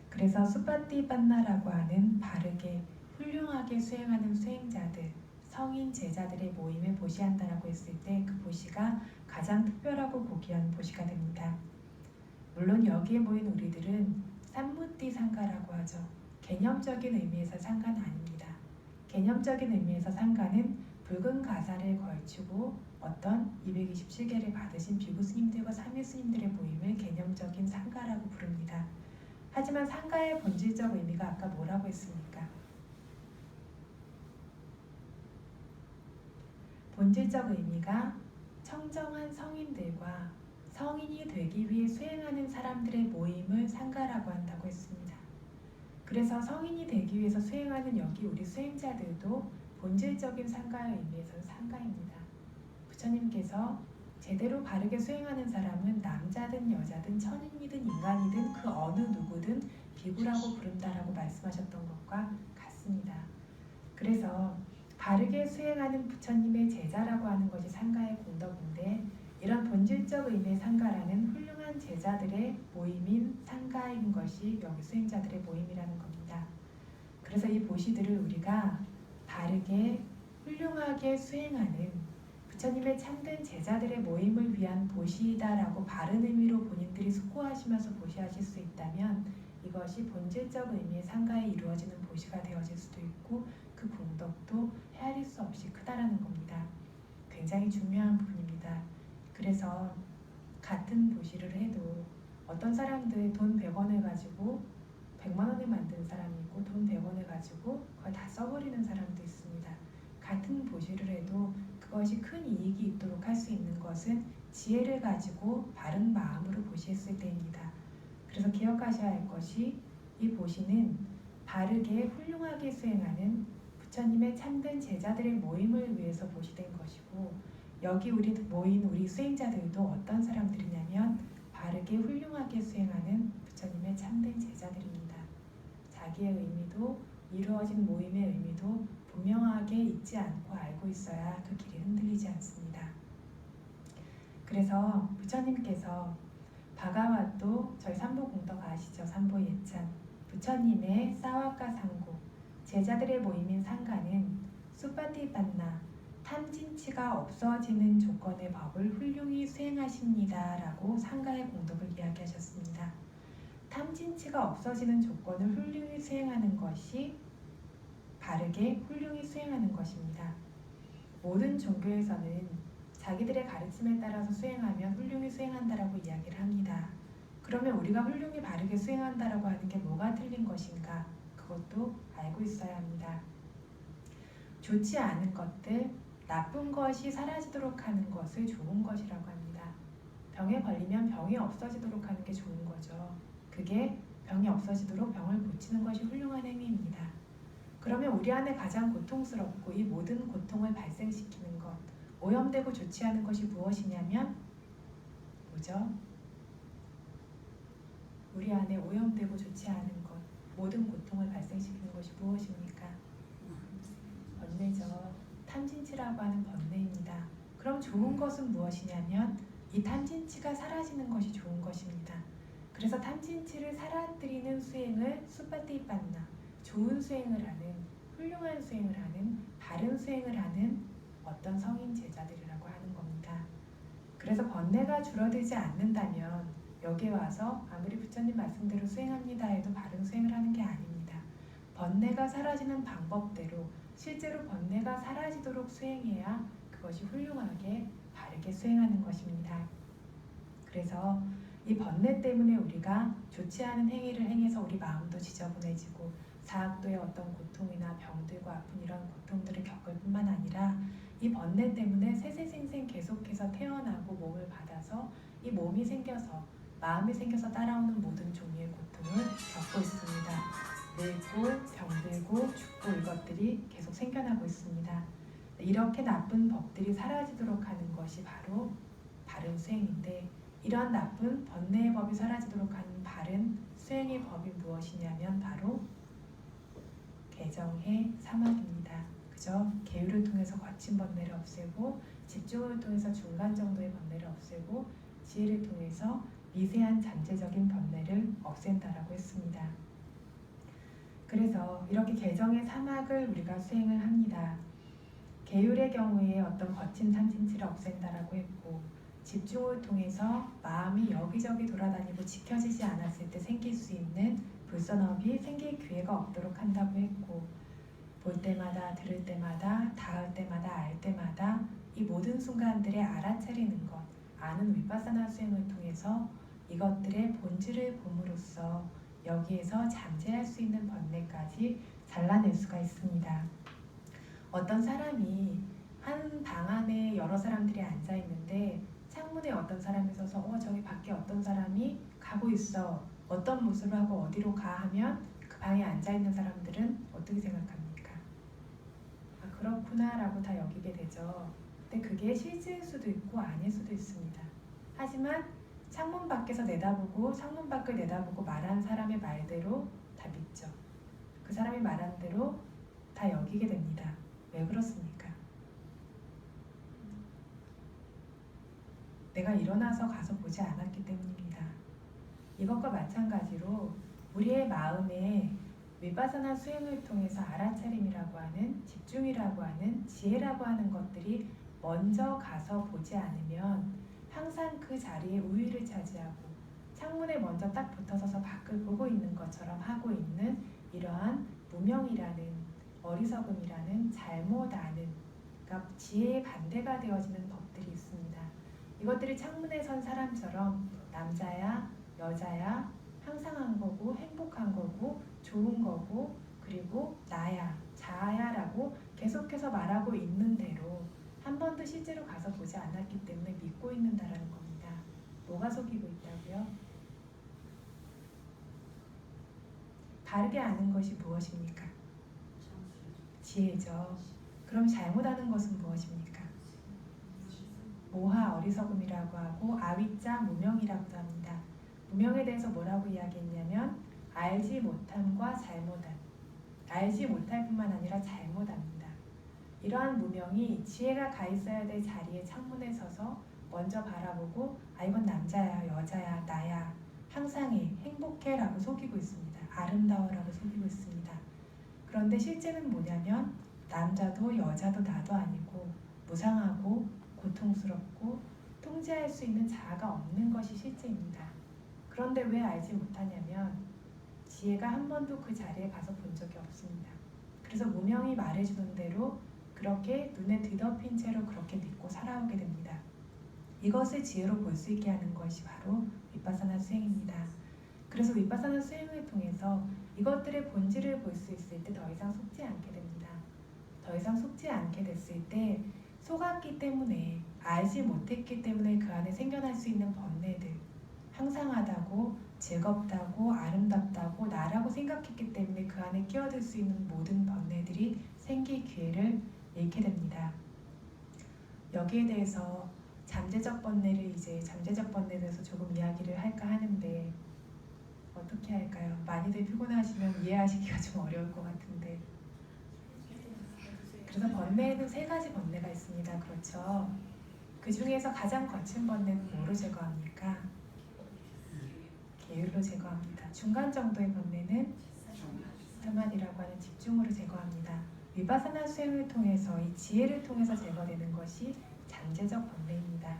그래서 수파티빤나라고 하는 바르게 훌륭하게 수행하는 수행자들, 성인 제자들의 모임을 보시한다라고 했을 때 그 보시가 가장 특별하고 고귀한 보시가 됩니다. 물론 여기에 모인 우리들은 삼무띠 상가라고 하죠. 개념적인 의미에서 상가는 아닙니다. 개념적인 의미에서 상가는 붉은 가사를 걸치고 어떤 227개를 받으신 비구 스님들과 사미 스님들의 모임을 개념적인 상가라고 부릅니다. 하지만 상가의 본질적 의미가 아까 뭐라고 했습니까? 본질적 의미가 청정한 성인들과 성인이 되기 위해 수행하는 사람들의 모임을 상가라고 한다고 했습니다. 그래서 성인이 되기 위해서 수행하는 여기 우리 수행자들도 본질적인 상가의 의미에서는 상가입니다. 부처님께서 제대로 바르게 수행하는 사람은 남자든 여자든 천인이든 인간이든 그 어느 누구든 비구라고 부른다라고 말씀하셨던 것과 같습니다. 그래서 바르게 수행하는 부처님의 제자라고 하는 것이 상가의 공덕인데 이런 본질적 의미의 상가라는 훌륭한 제자들의 모임인 상가인 것이 여기 수행자들의 모임이라는 겁니다. 그래서 이 보시들을 우리가 바르게 훌륭하게 수행하는 부처님의 참된 제자들의 모임을 위한 보시다라고 바른 의미로 본인들이 숙고하시면서 보시하실 수 있다면 이것이 본질적 의미의 상가에 이루어지는 보시가 되어질 수도 있고 그 공덕도 헤아릴 수 없이 크다라는 겁니다. 굉장히 중요한 부분입니다. 그래서 같은 보시를 해도 어떤 사람들 돈 100원을 가지고 100만 원을 만든 사람이 있고 돈 100원을 가지고 그걸 다 써버리는 사람도 있습니다. 같은 보시를 해도 그것이 큰 이익이 있도록 할 수 있는 것은 지혜를 가지고 바른 마음으로 보시했을 때입니다. 그래서 기억하셔야 할 것이 이 보시는 바르게 훌륭하게 수행하는 부처님의 참된 제자들의 모임을 위해서 보시된 것이고 여기 우리 모인 우리 수행자들도 어떤 사람들이냐면 바르게 훌륭하게 수행하는 부처님의 참된 제자들입니다. 자기의 의미도 이루어진 모임의 의미도 분명하게 잊지 않고 알고 있어야 그 길이 흔들리지 않습니다. 그래서 부처님께서 바가와또 저희 삼보 공덕 아시죠? 삼보 예찬 부처님의 사와카 상고 제자들의 모임인 상가는 수파티빤나 탐진치가 없어지는 조건의 법을 훌륭히 수행하십니다 라고 상가의 공덕을 이야기하셨습니다. 탐진치가 없어지는 조건을 훌륭히 수행하는 것이 바르게 훌륭히 수행하는 것입니다. 모든 종교에서는 자기들의 가르침에 따라서 수행하면 훌륭히 수행한다라고 이야기를 합니다. 그러면 우리가 훌륭히 바르게 수행한다라고 하는 게 뭐가 틀린 것인가? 그것도 알고 있어야 합니다. 좋지 않은 것들, 나쁜 것이 사라지도록 하는 것을 좋은 것이라고 합니다. 병에 걸리면 병이 없어지도록 하는 게 좋은 거죠. 그게 병이 없어지도록 병을 고치는 것이 훌륭한 행위입니다. 그러면 우리 안에 가장 고통스럽고 이 모든 고통을 발생시키는 것, 오염되고 좋지 않은 것이 무엇이냐면 뭐죠? 우리 안에 오염되고 좋지 않은 것, 모든 고통을 발생시키는 것이 무엇입니까? 번뇌죠. 탐진치라고 하는 번뇌입니다. 그럼 좋은 것은 무엇이냐면 이 탐진치가 사라지는 것이 좋은 것입니다. 그래서 탐진치를 사라뜨리는 수행을 수파티빤나, 좋은 수행을 하는, 훌륭한 수행을 하는, 바른 수행을 하는 어떤 성인 제자들이라고 하는 겁니다. 그래서 번뇌가 줄어들지 않는다면 여기에 와서 아무리 부처님 말씀대로 수행합니다 해도 바른 수행을 하는 게 아닙니다. 번뇌가 사라지는 방법대로 실제로 번뇌가 사라지도록 수행해야 그것이 훌륭하게 바르게 수행하는 것입니다. 그래서 이 번뇌 때문에 우리가 좋지 않은 행위를 행해서 우리 마음도 지저분해지고 사악도의 어떤 고통이나 병들고 아픈 이런 고통들을 겪을 뿐만 아니라 이 번뇌 때문에 세세생생 계속해서 태어나고 몸을 받아서 이 몸이 생겨서 마음이 생겨서 따라오는 모든 종류의 고통을 겪고 있습니다. 늙고 병들고 죽고 이것들이 계속 생겨나고 있습니다. 이렇게 나쁜 법들이 사라지도록 하는 것이 바로 바른 수행인데 이러한 나쁜 번뇌의 법이 사라지도록 하는 바른 수행의 법이 무엇이냐면 바로 개정의 사막입니다. 그죠? 계율을 통해서 거친 번뇌를 없애고 집중을 통해서 중간 정도의 번뇌를 없애고 지혜를 통해서 미세한 잠재적인 번뇌를 없앤다라고 했습니다. 그래서 이렇게 개정의 사막을 우리가 수행을 합니다. 계율의 경우에 어떤 거친 삼진치를 없앤다라고 했고 집중을 통해서 마음이 여기저기 돌아다니고 지켜지지 않았을 때 생길 수 있는 불선업이 생길 기회가 없도록 한다고 했고 볼 때마다 들을 때마다 닿을 때마다 알 때마다 이 모든 순간들에 알아차리는 것 아는 위파사나 수행을 통해서 이것들의 본질을 봄으로써 여기에서 잠재할 수 있는 번뇌까지 잘라낼 수가 있습니다. 어떤 사람이 한 방 안에 여러 사람들이 앉아 있는데 창문에 어떤 사람이 서서 저기 밖에 어떤 사람이 가고 있어 어떤 모습을 하고 어디로 가 하면 그 방에 앉아 있는 사람들은 어떻게 생각합니까? 아 그렇구나 라고 다 여기게 되죠. 근데 그게 실제일 수도 있고 아닐 수도 있습니다. 하지만 창문 밖에서 내다보고 창문 밖을 내다보고 말한 사람의 말대로 다 믿죠. 그 사람이 말한 대로 다 여기게 됩니다. 왜 그렇습니까? 내가 일어나서 가서 보지 않았기 때문입니다. 이것과 마찬가지로 우리의 마음에 위파사나 수행을 통해서 알아차림이라고 하는 집중이라고 하는 지혜라고 하는 것들이 먼저 가서 보지 않으면 항상 그 자리에 우위를 차지하고 창문에 먼저 딱 붙어서서 밖을 보고 있는 것처럼 하고 있는 이러한 무명이라는 어리석음이라는 잘못 아는 그러니까 지혜의 반대가 되어지는 법들이 있습니다. 이것들이 창문에 선 사람처럼 남자야 여자야 항상 한 거고 행복한 거고 좋은 거고 그리고 나야 자아야 라고 계속해서 말하고 있는 대로 한 번도 실제로 가서 보지 않았기 때문에 믿고 있는다라는 겁니다. 뭐가 속이고 있다고요? 바르게 아는 것이 무엇입니까? 지혜죠. 그럼 잘못하는 것은 무엇입니까? 모하 어리석음이라고 하고 아위자 무명이라고도 합니다. 무명에 대해서 뭐라고 이야기했냐면 알지 못함과 잘못함. 알지 못할 뿐만 아니라 잘못합니다. 이러한 무명이 지혜가 가 있어야 될 자리에 창문에 서서 먼저 바라보고 이건 남자야 여자야 나야 항상해 행복해 라고 속이고 있습니다. 아름다워 라고 속이고 있습니다. 그런데 실제는 뭐냐면 남자도 여자도 나도 아니고 무상하고 고통스럽고 통제할 수 있는 자아가 없는 것이 실제입니다. 그런데 왜 알지 못하냐면 지혜가 한 번도 그 자리에 가서 본 적이 없습니다. 그래서 무명이 말해주는 대로 그렇게 눈에 뒤덮인 채로 그렇게 믿고 살아오게 됩니다. 이것을 지혜로 볼 수 있게 하는 것이 바로 위파사나 수행입니다. 그래서 위파사나 수행을 통해서 이것들의 본질을 볼 수 있을 때 더 이상 속지 않게 됩니다. 더 이상 속지 않게 됐을 때 속았기 때문에 알지 못했기 때문에 그 안에 생겨날 수 있는 번뇌들 항상하다고 즐겁다고 아름답다고 나라고 생각했기 때문에 그 안에 끼어들 수 있는 모든 번뇌들이 생길 기회를 잃게 됩니다. 여기에 대해서 잠재적 번뇌에 대해서 조금 이야기를 할까 하는데 어떻게 할까요? 많이들 피곤하시면 이해하시기가 좀 어려울 것 같은데 그래서 번뇌에는 3가지 번뇌가 있습니다. 그렇죠? 그 중에서 가장 거친 번뇌는 뭐로 제거합니까? 계율로 제거합니다. 중간 정도의 번뇌는 사마디라고 하는 집중으로 제거합니다. 위파사나 수행을 통해서 이 지혜를 통해서 제거되는 것이 잠재적 번뇌입니다.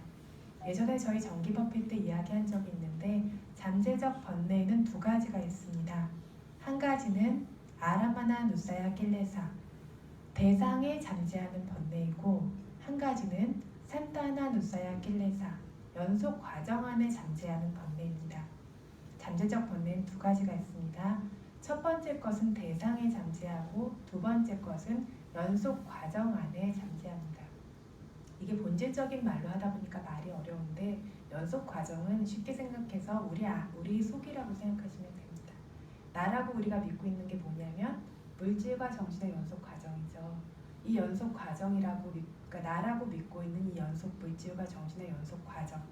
예전에 저희 정기 법회 때 이야기한 적이 있는데 잠재적 번뇌에는 두 가지가 있습니다. 한 가지는 아라마나 누사야 낄레사, 대상에 잠재하는 번뇌이고, 한 가지는 산타나 누사야 낄레사, 연속 과정 안에 잠재하는 번뇌입니다. 잠재적 번뇌는 두 가지가 있습니다. 첫 번째 것은 대상에 잠재하고, 두 번째 것은 연속 과정 안에 잠재합니다. 이게 본질적인 말로 하다 보니까 말이 어려운데, 연속 과정은 쉽게 생각해서 우리 속이라고 생각하시면 됩니다. 나라고 우리가 믿고 있는 게 뭐냐면 물질과 정신의 연속 과정이죠. 이 연속 과정이라고 그러니까 나라고 믿고 있는 이 연속 물질과 정신의 연속 과정,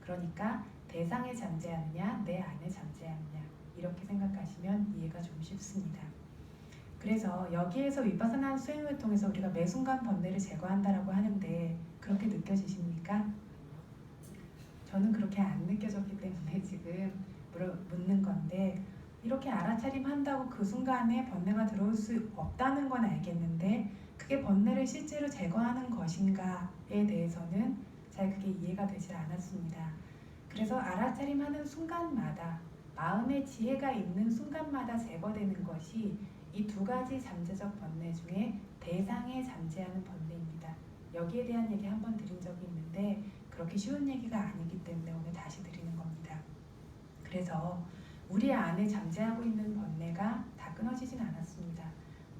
그러니까 대상에 잠재하느냐 내 안에 잠재하느냐, 이렇게 생각하시면 이해가 좀 쉽습니다. 그래서 여기에서 위파사나 수행을 통해서 우리가 매 순간 번뇌를 제거한다라고 하는데 그렇게 느껴지십니까? 저는 그렇게 안 느껴졌기 때문에 지금 묻는 건데, 이렇게 알아차림 한다고 그 순간에 번뇌가 들어올 수 없다는 건 알겠는데 그게 번뇌를 실제로 제거하는 것인가에 대해서는 잘 그게 이해가 되질 않았습니다. 그래서 알아차림 하는 순간마다, 마음의 지혜가 있는 순간마다 제거되는 것이 이 두 가지 잠재적 번뇌 중에 대상에 잠재하는 번뇌입니다. 여기에 대한 얘기 한번 드린 적이 있는데 그렇게 쉬운 얘기가 아니기 때문에 오늘 다시 드리는 겁니다. 그래서 우리 안에 잠재하고 있는 번뇌가 다 끊어지진 않았습니다.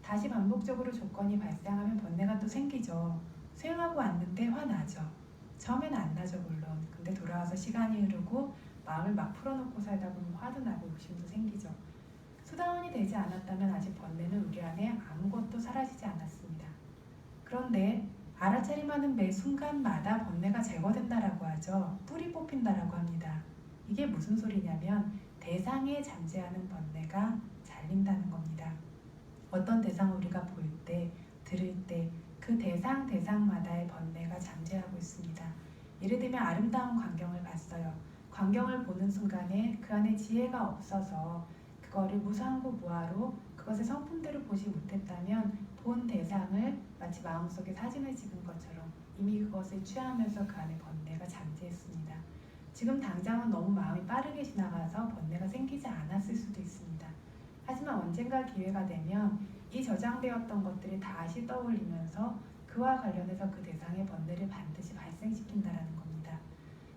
다시 반복적으로 조건이 발생하면 번뇌가 또 생기죠. 수행하고 왔는데 화나죠. 처음에는 안 나죠 물론. 근데 돌아와서 시간이 흐르고 마음을 막 풀어놓고 살다 보면 화도 나고 욕심도 생기죠. 수다원이 되지 않았다면 아직 번뇌는 우리 안에 아무것도 사라지지 않았습니다. 그런데 알아차림하는 매 순간마다 번뇌가 제거된다라고 하죠. 뿌리 뽑힌다라고 합니다. 이게 무슨 소리냐면 대상에 잠재하는 번뇌가 잘린다는 겁니다. 어떤 대상을 우리가 볼 때, 들을 때 그 대상마다의 번뇌가 잠재하고 있습니다. 예를 들면 아름다운 광경을 봤어요. 광경을 보는 순간에 그 안에 지혜가 없어서 그거를 무상고 무아로 그것의 성품대로 보지 못했다면 본 대상을 마치 마음속에 사진을 찍은 것처럼 이미 그것을 취하면서 그 안에 번뇌가 잠재했습니다. 지금 당장은 너무 마음이 빠르게 지나가서 번뇌가 생기지 않았을 수도 있습니다. 하지만 언젠가 기회가 되면 이 저장되었던 것들이 다시 떠올리면서 그와 관련해서 그 대상의 번뇌를 반드시 발생시킨다라는 겁니다.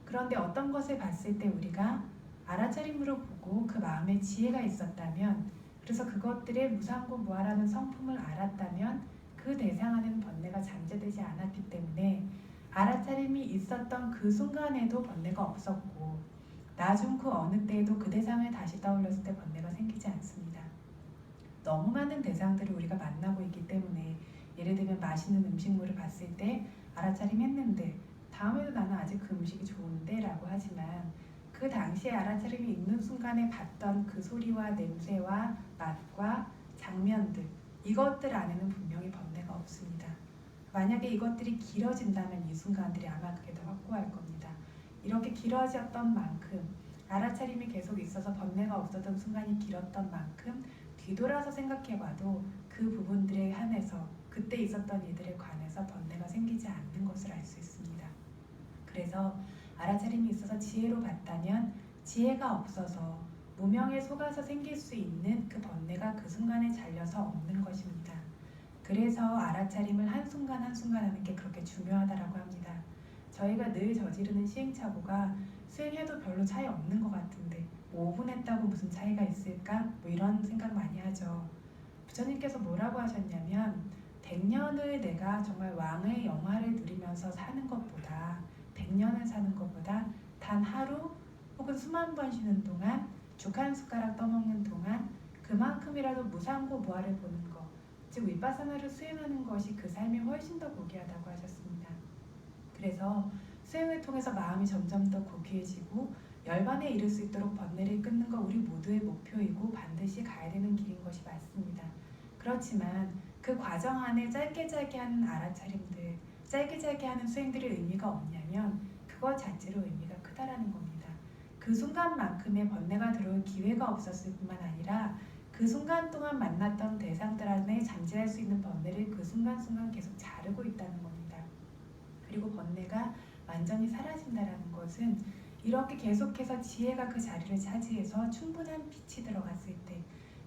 그런데 어떤 것을 봤을 때 우리가 알아차림으로 보고 그 마음에 지혜가 있었다면, 그래서 그것들의 무상고 무아라는 성품을 알았다면 그 대상 안에는 번뇌가 잠재되지 않았기 때문에 알아차림이 있었던 그 순간에도 번뇌가 없었고, 나중 그 어느 때에도 그 대상을 다시 떠올렸을 때 번뇌가 생기지 않습니다. 너무 많은 대상들을 우리가 만나고 있기 때문에, 예를 들면 맛있는 음식물을 봤을 때 알아차림 했는데 다음에도 나는 아직 그 음식이 좋은데 라고 하지만 그 당시에 알아차림이 있는 순간에 봤던 그 소리와 냄새와 맛과 장면들, 이것들 안에는 분명히 번뇌가 없습니다. 만약에 이것들이 길어진다면 이 순간들이 아마 그게 더 확고할 겁니다. 이렇게 길어졌던 만큼, 알아차림이 계속 있어서 번뇌가 없었던 순간이 길었던 만큼 뒤돌아서 생각해봐도 그 부분들에 한해서 그때 있었던 일들에 관해서 번뇌가 생기지 않는 것을 알 수 있습니다. 그래서 알아차림이 있어서 지혜로 봤다면 지혜가 없어서 무명에 속아서 생길 수 있는 그 번뇌가 그 순간에 잘려서 없는 것입니다. 그래서 알아차림을 한순간 한순간 하는 게 그렇게 중요하다라고 합니다. 저희가 늘 저지르는 시행착오가 수행해도 별로 차이 없는 것 같은데 뭐 5분 했다고 무슨 차이가 있을까? 뭐 이런 생각 많이 하죠. 부처님께서 뭐라고 하셨냐면 100년을 내가 정말 왕의 영화를 누리면서 사는 것보다 100년을 사는 것보다 단 하루 혹은 수만 번 쉬는 동안 죽 한 숟가락 떠먹는 동안 그만큼이라도 무상고 무아를 보는 것, 즉 위파사나를 수행하는 것이 그 삶이 훨씬 더 고귀하다고 하셨습니다. 그래서 수행을 통해서 마음이 점점 더 고귀해지고 열반에 이를 수 있도록 번뇌를 끊는 거 우리 모두의 목표이고 반드시 가야 되는 길인 것이 맞습니다. 그렇지만 그 과정 안에 짧게 하는 알아차림들, 짧게 하는 수행들의 의미가 없냐면 그것 자체로 의미가 크다라는 겁니다. 그 순간만큼의 번뇌가 들어올 기회가 없었을 뿐만 아니라 그 순간 동안 만났던 대상들 안에 잠재할 수 있는 번뇌를 그 순간순간 계속 자르고 있다는 겁니다. 그리고 번뇌가 완전히 사라진다라는 것은 이렇게 계속해서 지혜가 그 자리를 차지해서 충분한 빛이 들어갔을 때,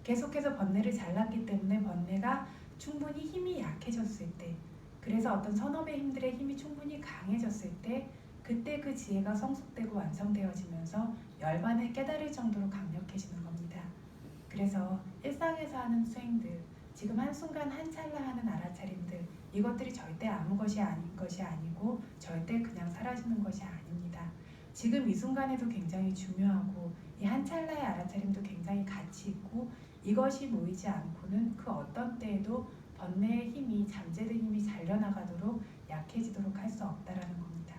계속해서 번뇌를 잘랐기 때문에 번뇌가 충분히 힘이 약해졌을 때, 그래서 어떤 선업의 힘들의 힘이 충분히 강해졌을 때, 그때 그 지혜가 성숙되고 완성되어지면서 열반을 깨달을 정도로 강력해지는 겁니다. 그래서 일상에서 하는 수행들, 지금 한순간 한찰나 하는 알아차림들, 이것들이 절대 아무 것이 아닌 것이 아니고 절대 그냥 사라지는 것이 아닙니다. 지금 이 순간에도 굉장히 중요하고 이 한찰나의 알아차림도 굉장히 가치 있고, 이것이 모이지 않고는 그 어떤 때에도 번뇌의 힘이, 잠재된 힘이 잘려나가도록 약해지도록 할 수 없다라는 겁니다.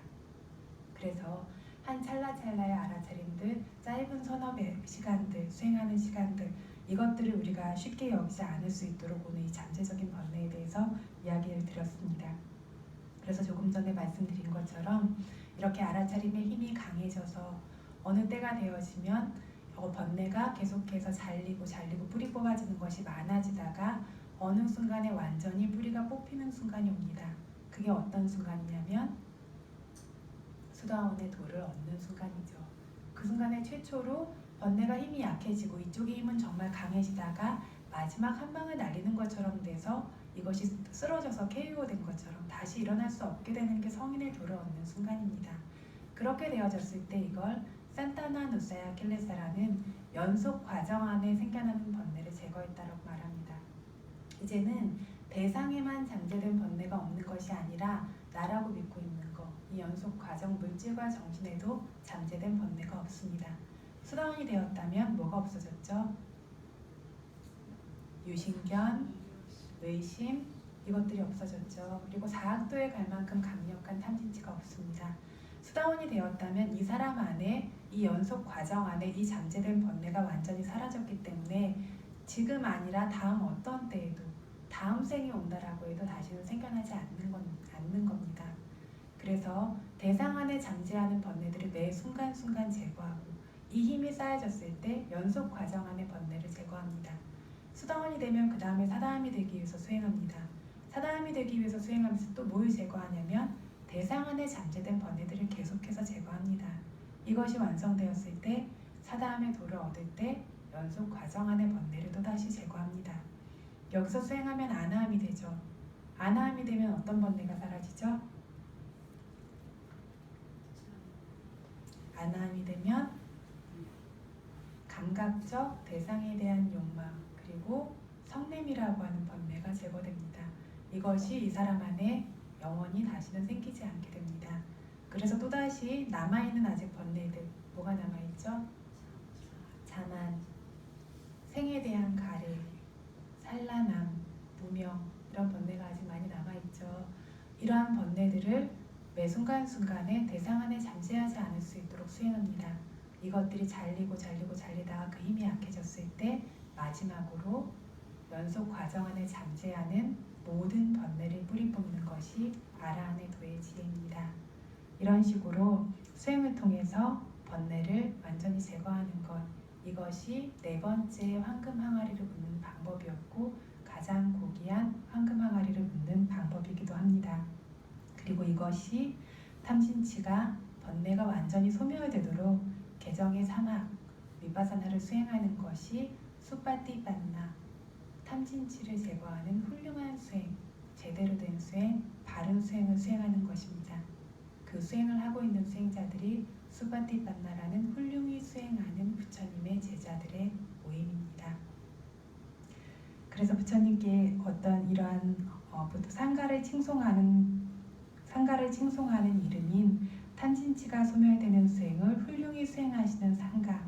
그래서 한 찰나찰나의 알아차림들, 짧은 선업의 시간들, 수행하는 시간들, 이것들을 우리가 쉽게 여기지 않을 수 있도록 오늘 이 잠재적인 번뇌에 대해서 이야기를 드렸습니다. 그래서 조금 전에 말씀드린 것처럼 이렇게 알아차림의 힘이 강해져서 어느 때가 되어지면 번뇌가 계속해서 잘리고 뿌리 뽑아지는 것이 많아지다가 어느 순간에 완전히 뿌리가 뽑히는 순간이 옵니다. 그게 어떤 순간이냐면 수다원의 도를 얻는 순간이죠. 그 순간에 최초로 번뇌가 힘이 약해지고 이쪽의 힘은 정말 강해지다가 마지막 한 방을 날리는 것처럼 돼서 이것이 쓰러져서 KO 된 것처럼 다시 일어날 수 없게 되는 게 성인의 도를 얻는 순간입니다. 그렇게 되어졌을 때 이걸 산타나 누사야 킬레사라는 연속 과정 안에 생겨나는 번뇌를 제거했다고 말합니다. 이제는 대상에만 잠재된 번뇌가 없는 것이 아니라 나라고 믿고 있는 것, 이 연속 과정 물질과 정신에도 잠재된 번뇌가 없습니다. 수다원이 되었다면 뭐가 없어졌죠? 유신견, 의심, 이것들이 없어졌죠. 그리고 사학도에 갈 만큼 강력한 탐진치가 없습니다. 수다원이 되었다면 이 사람 안에, 이 연속 과정 안에 이 잠재된 번뇌가 완전히 사라졌기 때문에 지금 아니라 다음 어떤 때에도, 다음 생이 온다라고 해도 다시는 생겨나지 않는 겁니다. 그래서 대상 안에 잠재하는 번뇌들을 매 순간순간 제거하고 이 힘이 쌓여졌을 때 연속 과정 안의 번뇌를 제거합니다. 수다원이 되면 그 다음에 사다함이 되기 위해서 수행합니다. 사다함이 되기 위해서 수행하면서 또 뭘 제거하냐면 대상 안에 잠재된 번뇌들을 계속해서 제거합니다. 이것이 완성되었을 때 사다함의 도를 얻을 때 연속 과정 안의 번뇌를 또다시 제거합니다. 여기서 수행하면 아나함이 되죠. 아나함이 되면 어떤 번뇌가 사라지죠? 아나함이 되면 감각적 대상에 대한 욕망, 그리고 성냄이라고 하는 번뇌가 제거됩니다. 이것이 이 사람 안에 영원히 다시는 생기지 않게 됩니다. 그래서 또다시 남아있는 아직 번뇌들, 뭐가 남아있죠? 자만, 생에 대한 가래, 산란함, 무명, 이런 번뇌가 아직 많이 남아있죠. 이러한 번뇌들을 매 순간순간에 대상 안에 잠재하지 않을 수 있도록 수행합니다. 이것들이 잘리다가 그 힘이 약해졌을 때 마지막으로 연속 과정 안에 잠재하는 모든 번뇌를 뿌리 뽑는 것이 아라한의 도의 지혜입니다. 이런 식으로 수행을 통해서 번뇌를 완전히 제거하는 것, 이것이 네 번째 황금 항아리를 묻는 방법이었고 가장 고귀한 황금 항아리를 묻는 방법이기도 합니다. 그리고 이것이 탐진치가 번뇌가 완전히 소멸되도록 개정의 사막, 위파사나를 수행하는 것이 수파티판나, 탐진치를 제거하는 훌륭한 수행, 제대로 된 수행, 바른 수행을 수행하는 것입니다. 그 수행을 하고 있는 수행자들이 수파티판나라는 훌륭히 수행하는 부처님의 제자들의 모임입니다. 그래서 부처님께 어떤 이러한 상가를 칭송하는 이름인 탐진치가 소멸되는 수행을 훌륭히 수행하시는 상가,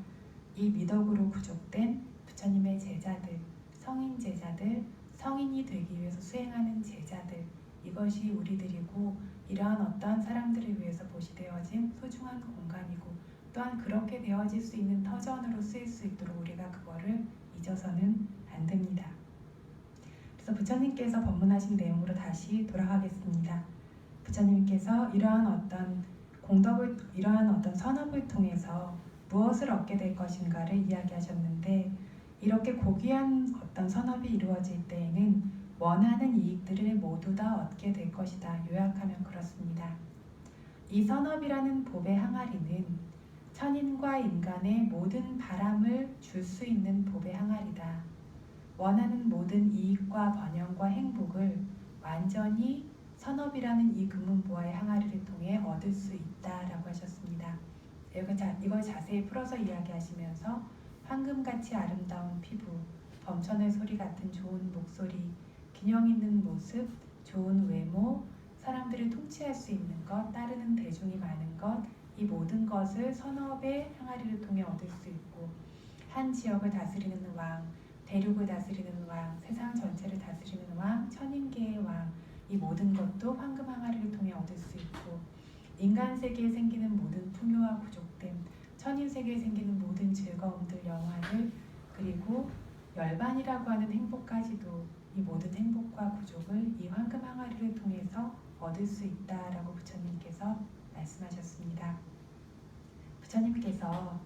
이 미덕으로 구족된 부처님의 제자들, 성인 제자들, 성인이 되기 위해서 수행하는 제자들, 이것이 우리들이고 이러한 어떠한 사람들을 위해서 보시되어진 소중한 공간이고 또한 그렇게 되어질 수 있는 터전으로 쓰일 수 있도록 우리가 그거를 잊어서는 안 됩니다. 그래서 부처님께서 법문하신 내용으로 다시 돌아가겠습니다. 부처님께서 이러한 어떤 선업을 통해서 무엇을 얻게 될 것인가를 이야기하셨는데, 이렇게 고귀한 어떤 선업이 이루어질 때에는 원하는 이익들을 모두 다 얻게 될 것이다. 요약하면 그렇습니다. 이 선업이라는 법의 항아리는 천인과 인간의 모든 바람을 줄 수 있는 법의 항아리다. 원하는 모든 이익과 번영과 행복을 완전히 선업이라는 이 금은보화의 항아리를 통해 얻을 수 있다라고 하셨습니다. 이걸 자세히 풀어서 이야기하시면서 황금같이 아름다운 피부, 범천의 소리 같은 좋은 목소리, 균형 있는 모습, 좋은 외모, 사람들을 통치할 수 있는 것, 따르는 대중이 많은 것, 이 모든 것을 선업의 항아리를 통해 얻을 수 있고, 한 지역을 다스리는 왕, 대륙을 다스리는 왕, 세상 전체를 다스리는 왕, 천인계의 왕, 이 모든 것도 황금 항아리를 통해 얻을 수 있고, 인간 세계에 생기는 모든 풍요와 부족됨, 천인 세계에 생기는 모든 즐거움들, 영화들, 그리고 열반이라고 하는 행복까지도 이 모든 행복과 부족을 이 황금 항아리를 통해서 얻을 수 있다라고 부처님께서 말씀하셨습니다. 부처님께서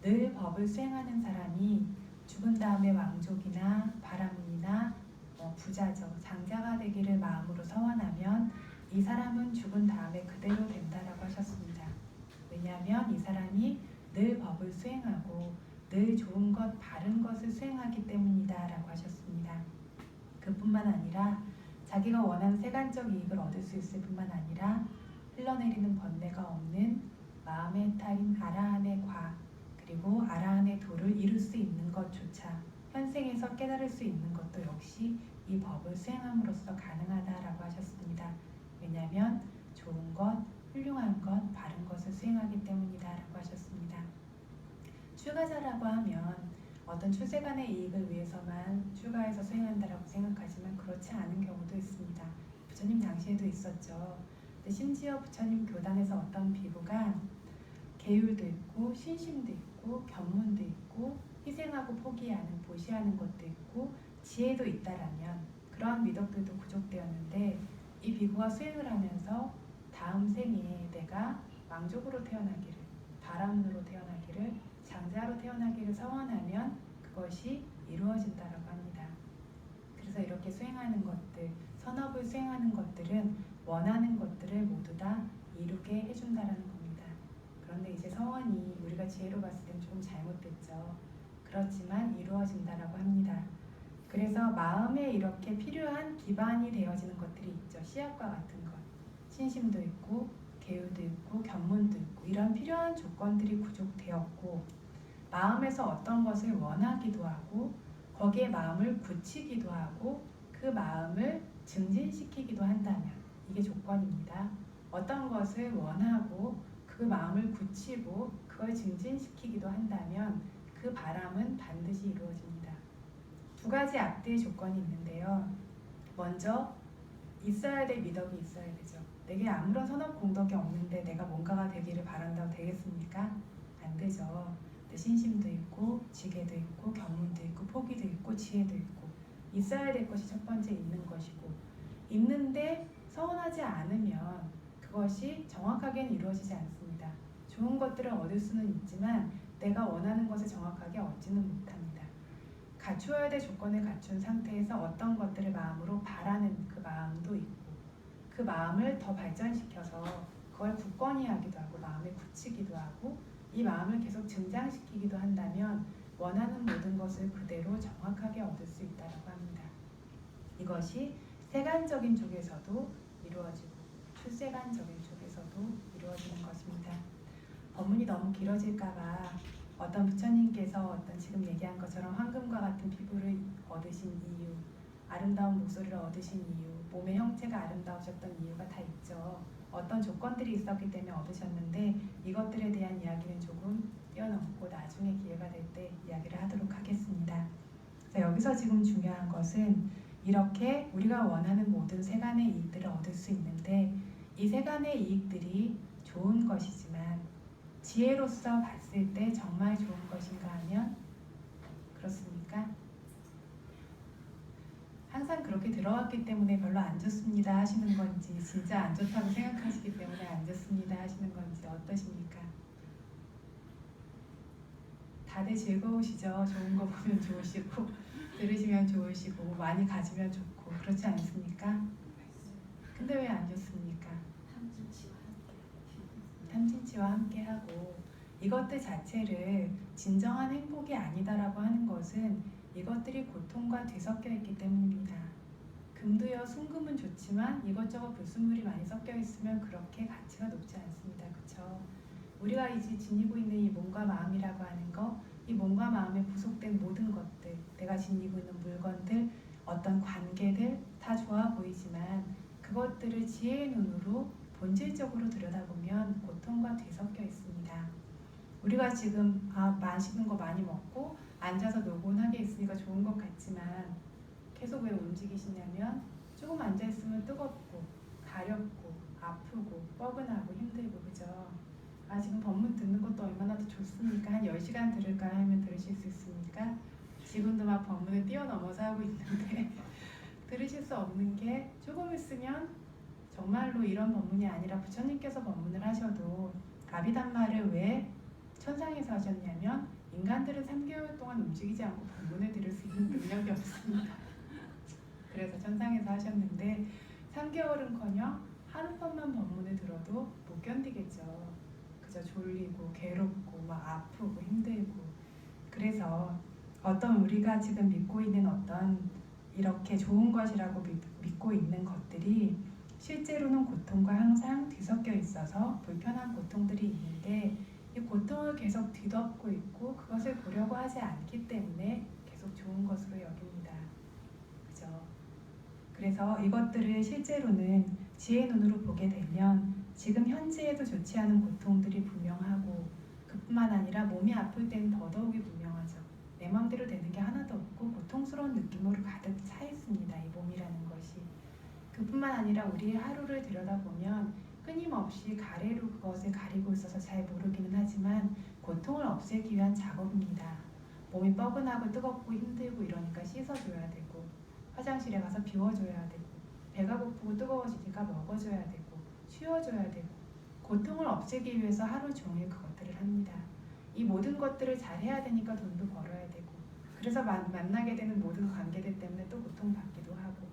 늘 법을 수행하는 사람이 죽은 다음에 왕족이나 바라문이나 부자죠, 장자가 되기를 마음으로 서원하면 이 사람은 죽은 다음에 그대로 된다라고 하셨습니다. 왜냐하면 이 사람이 늘 법을 수행하고 늘 좋은 것, 바른 것을 수행하기 때문이다 라고 하셨습니다. 그뿐만 아니라 자기가 원하는 세간적 이익을 얻을 수 있을 뿐만 아니라 흘러내리는 번뇌가 없는 마음의 탈인 아라한의 과, 그리고 아라한의 도를 이룰 수 있는 것조차 현생에서 깨달을 수 있는 것도 역시 이 법을 수행함으로써 가능하다라고 하셨습니다. 왜냐하면 좋은 것, 훌륭한 것, 바른 것을 수행하기 때문이다라고 하셨습니다. 출가자라고 하면 어떤 출세간의 이익을 위해서만 출가해서 수행한다라고 생각하지만 그렇지 않은 경우도 있습니다. 부처님 당시에도 있었죠. 근데 심지어 부처님 교단에서 어떤 비구가 계율도 있고 신심도 있고 견문도 있고 희생하고 포기하는 보시하는 것도 있고 지혜도 있다라면 그러한 미덕들도 부족되었는데 이 비구가 수행을 하면서 다음 생에 내가 왕족으로 태어나기를, 바람으로 태어나기를, 장자로 태어나기를 서원하면 그것이 이루어진다라고 합니다. 그래서 이렇게 수행하는 것들, 선업을 수행하는 것들은 원하는 것들을 모두 다 이루게 해준다라는 겁니다. 그런데 이제 서원이 우리가 지혜로 봤을 땐 좀 잘못됐죠. 그렇지만 이루어진다라고 합니다. 그래서 마음에 이렇게 필요한 기반이 되어지는 것들이 있죠. 씨앗과 같은 것. 신심도 있고 계율도 있고 견문도 있고 이런 필요한 조건들이 구족되었고 마음에서 어떤 것을 원하기도 하고 거기에 마음을 굳히기도 하고 그 마음을 증진시키기도 한다면 이게 조건입니다. 어떤 것을 원하고 그 마음을 굳히고 그걸 증진시키기도 한다면 그 바람은 반드시 이루어집니다. 두 가지 앞뒤의 조건이 있는데요. 먼저 있어야 될 미덕이 있어야 되죠. 내게 아무런 선업 공덕이 없는데 내가 뭔가가 되기를 바란다고 되겠습니까? 안 되죠. 신심도 있고 지계도 있고 견문도 있고 포기도 있고 지혜도 있고 있어야 될 것이 첫 번째 있는 것이고 있는데 서운하지 않으면 그것이 정확하게는 이루어지지 않습니다. 좋은 것들을 얻을 수는 있지만 내가 원하는 것을 정확하게 얻지는 못합니다. 갖추어야 될 조건을 갖춘 상태에서 어떤 것들을 마음으로 바라는 그 마음도 있고 그 마음을 더 발전시켜서 그걸 굳건히 하기도 하고 마음에 굳히기도 하고 이 마음을 계속 증장시키기도 한다면 원하는 모든 것을 그대로 정확하게 얻을 수 있다고 합니다. 이것이 세간적인 쪽에서도 이루어지고 출세간적인 쪽에서도 이루어지는 것입니다. 법문이 너무 길어질까봐 어떤 부처님께서 어떤 지금 얘기한 것처럼 황금과 같은 피부를 얻으신 이유, 아름다운 목소리를 얻으신 이유, 몸의 형체가 아름다우셨던 이유가 다 있죠. 어떤 조건들이 있었기 때문에 얻으셨는데 이것들에 대한 이야기는 조금 뛰어넘고 나중에 기회가 될 때 이야기를 하도록 하겠습니다. 그래서 여기서 지금 중요한 것은 이렇게 우리가 원하는 모든 세간의 이익들을 얻을 수 있는데 이 세간의 이익들이 좋은 것이지만 지혜로서 봤을 때 정말 좋은 것인가 하면 그렇습니까? 항상 그렇게 들어왔기 때문에 별로 안 좋습니다 하시는 건지 진짜 안 좋다고 생각하시기 때문에 안 좋습니다 하시는 건지 어떠십니까? 다들 즐거우시죠? 좋은 거 보면 좋으시고 들으시면 좋으시고 많이 가지면 좋고 그렇지 않습니까? 근데 왜 안 좋습니까? 탐진치와 함께 탐진치와 함께하고 이것들 자체를 진정한 행복이 아니다라고 하는 것은 이것들이 고통과 뒤섞여 있기 때문입니다. 금도요, 순금은 좋지만 이것저것 불순물이 많이 섞여 있으면 그렇게 가치가 높지 않습니다. 그렇죠? 우리가 이제 지니고 있는 이 몸과 마음이라고 하는 거, 이 몸과 마음에 부속된 모든 것들, 내가 지니고 있는 물건들, 어떤 관계들 다 좋아 보이지만 그것들을 지혜의 눈으로 본질적으로 들여다보면 고통과 뒤섞여 있습니다. 우리가 지금 맛있는 거 많이 먹고 앉아서 노곤하게 있으니까 좋은 것 같지만 계속 왜 움직이시냐면 조금 앉아있으면 뜨겁고 가렵고 아프고 뻐근하고 힘들고 그죠? 지금 법문 듣는 것도 얼마나 더 좋습니까? 한 10시간 들을까 하면 들으실 수 있습니까? 지금도 막 법문을 뛰어넘어서 하고 있는데 들으실 수 없는 게 조금 있으면 정말로 이런 법문이 아니라 부처님께서 법문을 하셔도 아비담마를 왜 천상에서 하셨냐면 인간들은 3개월 동안 움직이지 않고 법문을 들을 수 있는 능력이 없습니다. 그래서 천상에서 하셨는데 3개월은커녕 하룻밤만 법문을 들어도 못 견디겠죠. 그저 졸리고 괴롭고 막 아프고 힘들고. 그래서 어떤 우리가 지금 믿고 있는 어떤 이렇게 좋은 것이라고 믿고 있는 것들이 실제로는 고통과 항상 뒤섞여 있어서 불편한 고통들이 있는데 이 고통을 계속 뒤덮고 있고 그것을 보려고 하지 않기 때문에 계속 좋은 것으로 여깁니다. 그죠? 그래서 이것들을 실제로는 지혜의 눈으로 보게 되면 지금 현재에도 좋지 않은 고통들이 분명하고 그뿐만 아니라 몸이 아플 때는 더더욱이 분명하죠. 내 마음대로 되는 게 하나도 없고 고통스러운 느낌으로 가득 차 있습니다. 이 몸이라는 것이. 그뿐만 아니라 우리의 하루를 들여다보면 끊임없이 가래로 그것을 가리고 있어서 잘 모르기는 하지만 고통을 없애기 위한 작업입니다. 몸이 뻐근하고 뜨겁고 힘들고 이러니까 씻어줘야 되고 화장실에 가서 비워줘야 되고 배가 고프고 뜨거워지니까 먹어줘야 되고 쉬어줘야 되고 고통을 없애기 위해서 하루 종일 그것들을 합니다. 이 모든 것들을 잘 해야 되니까 돈도 벌어야 되고 그래서 만나게 되는 모든 관계들 때문에 또 고통받기도 하고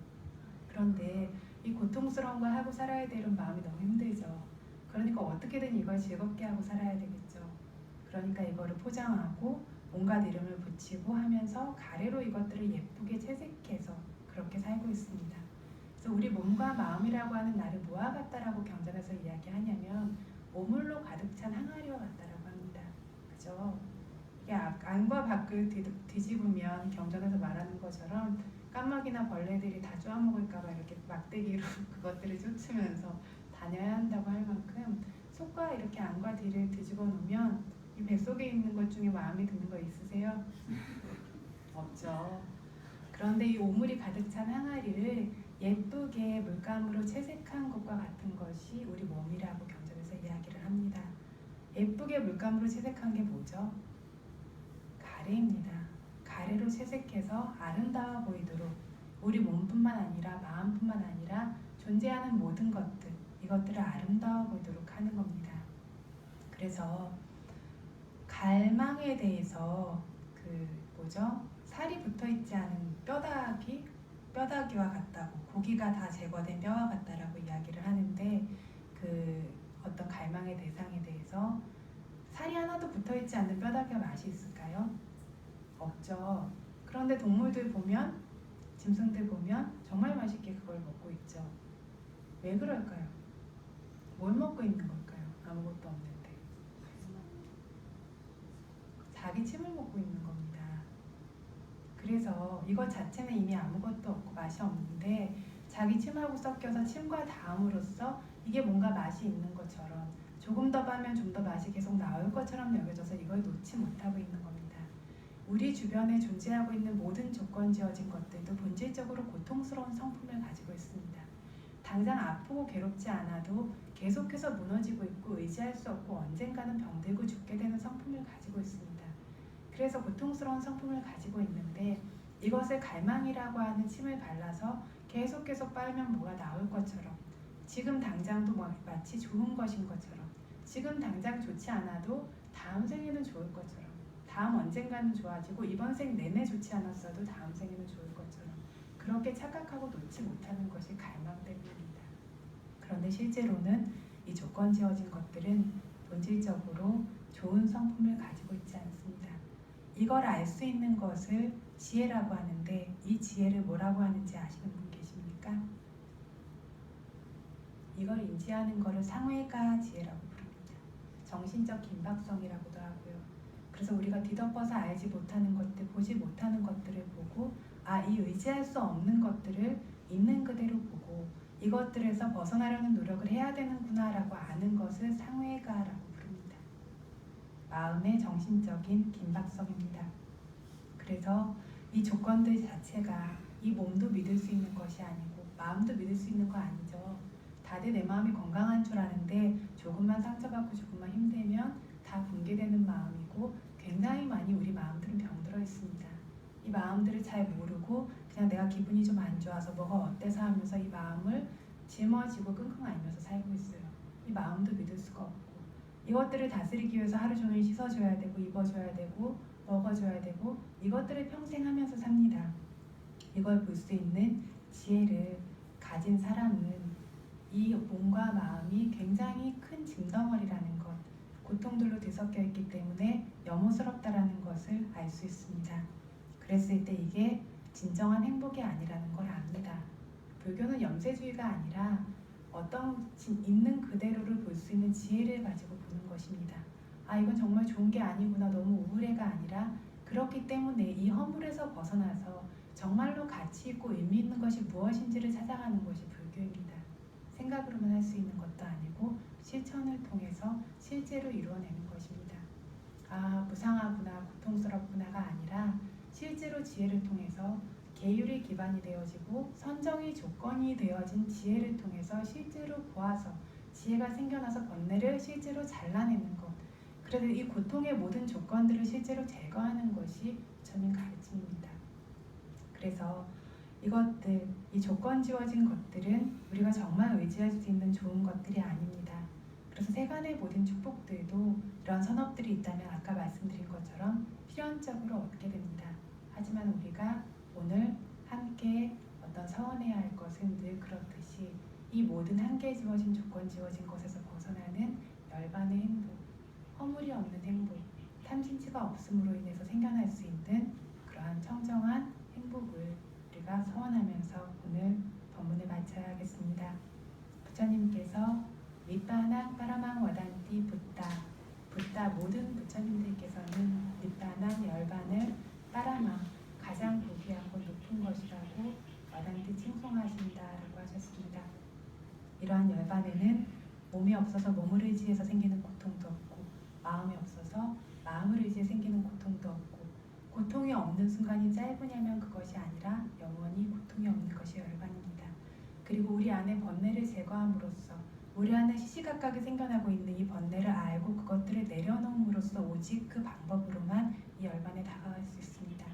그런데 이 고통스러운 걸 하고 살아야 되는 마음이 너무 힘들죠. 그러니까 어떻게든 이걸 즐겁게 하고 살아야 되겠죠. 그러니까 이거를 포장하고 온갖 이름을 붙이고 하면서 가래로 이것들을 예쁘게 채색해서 그렇게 살고 있습니다. 그래서 우리 몸과 마음이라고 하는 나를 뭐와 같다라고 경전에서 이야기하냐면 오물로 가득 찬 항아리와 같다라고 합니다. 그죠? 이게 안과 밖을 뒤집으면 경전에서 말하는 것처럼 까마귀나 벌레들이 다 쪼아먹을까봐 이렇게 막대기로 그것들을 쫓으면서 다녀야 한다고 할 만큼 속과 이렇게 안과 뒤를 뒤집어 놓으면 이 뱃속에 있는 것 중에 마음에 드는 거 있으세요? 없죠. 그런데 이 오물이 가득 찬 항아리를 예쁘게 물감으로 채색한 것과 같은 것이 우리 몸이라고 경전에서 이야기를 합니다. 예쁘게 물감으로 채색한 게 뭐죠? 가래입니다. 가래로 채색해서 아름다워 보이도록 우리 몸뿐만 아니라 마음뿐만 아니라 존재하는 모든 것들 이것들을 아름다워 보이도록 하는 겁니다. 그래서 갈망에 대해서 살이 붙어있지 않은 뼈다귀와 같다고 고기가 다 제거된 뼈와 같다라고 이야기를 하는데 어떤 갈망의 대상에 대해서 살이 하나도 붙어있지 않는 뼈다귀가 맛이 있을까요? 없죠. 그런데 동물들 보면 짐승들 보면 정말 맛있게 그걸 먹고 있죠. 왜 그럴까요? 뭘 먹고 있는 걸까요? 아무것도 없는데 자기 침을 먹고 있는 겁니다. 그래서 이것 자체는 이미 아무것도 없고 맛이 없는데 자기 침하고 섞여서 침과 닿음으로써 이게 뭔가 맛이 있는 것처럼 조금 더 가면 좀 더 맛이 계속 나올 것처럼 여겨져서 이걸 놓지 못하고 있는 겁니다. 우리 주변에 존재하고 있는 모든 조건 지어진 것들도 본질적으로 고통스러운 성품을 가지고 있습니다. 당장 아프고 괴롭지 않아도 계속해서 무너지고 있고 의지할 수 없고 언젠가는 병들고 죽게 되는 성품을 가지고 있습니다. 그래서 고통스러운 성품을 가지고 있는데 이것을 갈망이라고 하는 침을 발라서 계속 빨면 뭐가 나올 것처럼 지금 당장도 마치 좋은 것인 것처럼 지금 당장 좋지 않아도 다음 생에는 좋을 것처럼 다음 언젠가는 좋아지고 이번 생 내내 좋지 않았어도 다음 생에는 좋을 것처럼 그렇게 착각하고 놓지 못하는 것이 갈망 때문입니다. 그런데 실제로는 이 조건 지어진 것들은 본질적으로 좋은 성품을 가지고 있지 않습니다. 이걸 알 수 있는 것을 지혜라고 하는데 이 지혜를 뭐라고 하는지 아시는 분 계십니까? 이걸 인지하는 것을 상회가 지혜라고 부릅니다. 정신적 긴박성이라고도 하고요. 그래서 우리가 뒤덮어서 알지 못하는 것들, 보지 못하는 것들을 보고 이 의지할 수 없는 것들을 있는 그대로 보고 이것들에서 벗어나려는 노력을 해야 되는구나 라고 아는 것을 상회가라고 부릅니다. 마음의 정신적인 긴박성입니다. 그래서 이 조건들 자체가 이 몸도 믿을 수 있는 것이 아니고 마음도 믿을 수 있는 거 아니죠. 다들 내 마음이 건강한 줄 아는데 조금만 상처받고 조금만 힘들면 다 붕괴되는 마음이고 굉장히 많이 우리 마음들은 병들어 있습니다. 이 마음들을 잘 모르고 그냥 내가 기분이 좀 안 좋아서 뭐가 어때서 하면서 이 마음을 짊어지고 끙끙 앓면서 살고 있어요. 이 마음도 믿을 수가 없고 이것들을 다스리기 위해서 하루 종일 씻어줘야 되고 입어줘야 되고 먹어줘야 되고 이것들을 평생 하면서 삽니다. 이걸 볼 수 있는 지혜를 가진 사람은 이 몸과 마음이 굉장히 큰 짐덩어리라는 것, 고통들로 뒤섞여 있기 때문에 염호스럽다라는 것을 알 수 있습니다. 그랬을 때 이게 진정한 행복이 아니라는 걸 압니다. 불교는 염세주의가 아니라 어떤 있는 그대로를 볼 수 있는 지혜를 가지고 보는 것입니다. 이건 정말 좋은 게 아니구나, 너무 우울해가 아니라 그렇기 때문에 이 허물에서 벗어나서 정말로 가치 있고 의미 있는 것이 무엇인지를 찾아가는 것이 불교입니다. 생각으로만 할 수 있는 것도 아니고 실천을 통해서 실제로 이루어내는 것입니다. 무상하구나, 고통스럽구나가 아니라 실제로 지혜를 통해서 계율이 기반이 되어지고 선정이 조건이 되어진 지혜를 통해서 실제로 보아서 지혜가 생겨나서 번뇌를 실제로 잘라내는 것. 그래서 이 고통의 모든 조건들을 실제로 제거하는 것이 부처님 가르침입니다. 그래서 이것들, 이 조건 지어진 것들은 우리가 정말 의지할 수 있는 좋은 것들이 아닙니다. 그래서 세간의 모든 축복들도 이런 선업들이 있다면 아까 말씀드린 것처럼 필연적으로 얻게 됩니다. 하지만 우리가 오늘 함께 어떤 서원해야 할 것은 늘 그렇듯이 이 모든 한계 지어진 조건 지어진 것에서 벗어나는 열반의 행복, 허물이 없는 행복, 탐진치가 없음으로 인해서 생겨날 수 있는 그러한 청정한 행복을 우리가 서원하면서 오늘 법문을 마쳐야 하겠습니다. 부처님께서 니빠낭 빠라망 와단티 붓다 모든 부처님들께서는 니빠낭 열반을 빠라망 가장 고귀하고 높은 것이라고 와단티 칭송하신다라고 하셨습니다. 이러한 열반에는 몸이 없어서 몸을 의지해서 생기는 고통도 없고 마음이 없어서 마음을 의지해 생기는 고통도 없고 고통이 없는 순간이 짧으냐면 그것이 아니라 영원히 고통이 없는 것이 열반입니다. 그리고 우리 안에 번뇌를 제거함으로써 우리 안에 시시각각이 생겨나고 있는 이 번뇌를 알고 그것들을 내려놓음으로써 오직 그 방법으로만 이 열반에 다가갈 수 있습니다.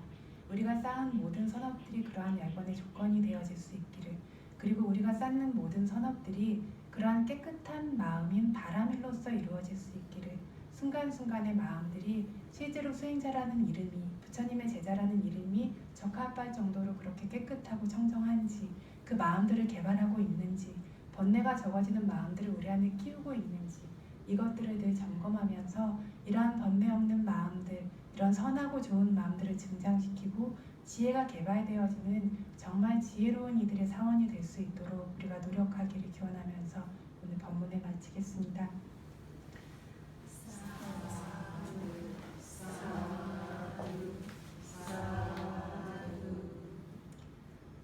우리가 쌓은 모든 선업들이 그러한 열반의 조건이 되어질 수 있기를, 그리고 우리가 쌓는 모든 선업들이 그러한 깨끗한 마음인 바라밀로써 이루어질 수 있기를, 순간순간의 마음들이 실제로 수행자라는 이름이, 부처님의 제자라는 이름이 적합할 정도로 그렇게 깨끗하고 청정한지, 그 마음들을 개발하고 있는지, 번뇌가 적어지는 마음들을 우리 안에 키우고 있는지, 이것들을 늘 점검하면서 이러한 번뇌 없는 마음들, 이런 선하고 좋은 마음들을 증장시키고 지혜가 개발되어지는 정말 지혜로운 이들의 사원이 될 수 있도록 우리가 노력하기를 기원하면서 오늘 법문을 마치겠습니다.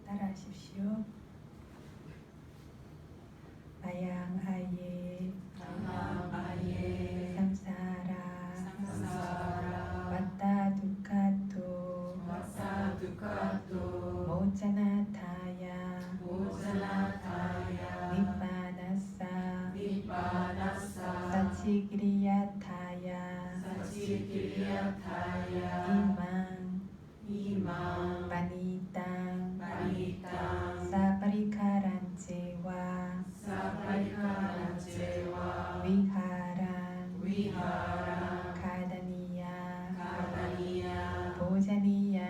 따라하십시오. 마양아예 삼사라 왓다 두카토 모차나타야 니빠나사 사치기리야타야 이망 바니땅 사파리카란체와 위하랑 가다니야 보자니야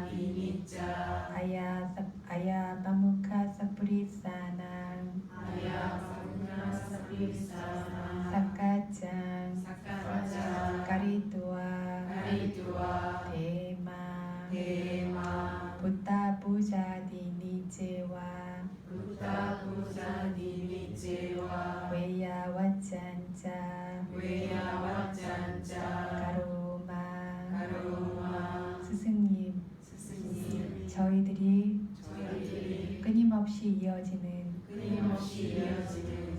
디니자 아야바무카 사프리사낭 제와 외야와 짠짜 외야와 짠짜 가로마 스승님 저희들이 끊임없이 이어지는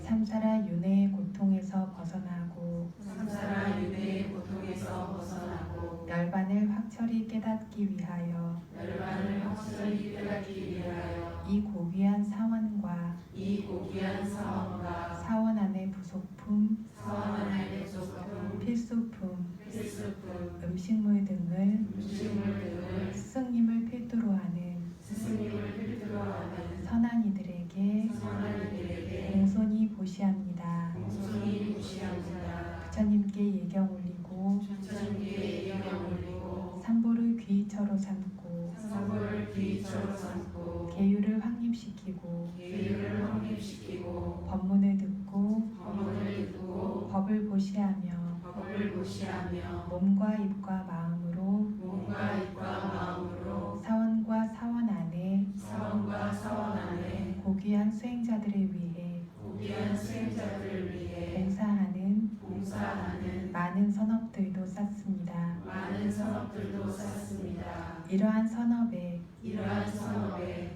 삼사라 윤회의 고통에서 벗어나고 삼사라 윤회의 고통에서 벗어나고 열반을 확철히 깨닫기 위하여 이 고귀한 사원과 사원 안의 부속품, 필수품, 음식물 등을 스승님을 필두로 하는 선한 이들에게 공손히 보시합니다. 부처님께 예경 올리고 삼보를 귀처로 삼고 계율을 확립시키고 법문을 듣고 법을 보시하며 몸과 입과 마음으로 사원과 사원 안에 고귀한 수행자들을 위해 봉사하는 많은 선업들도 쌓습니다. 이러한 선업에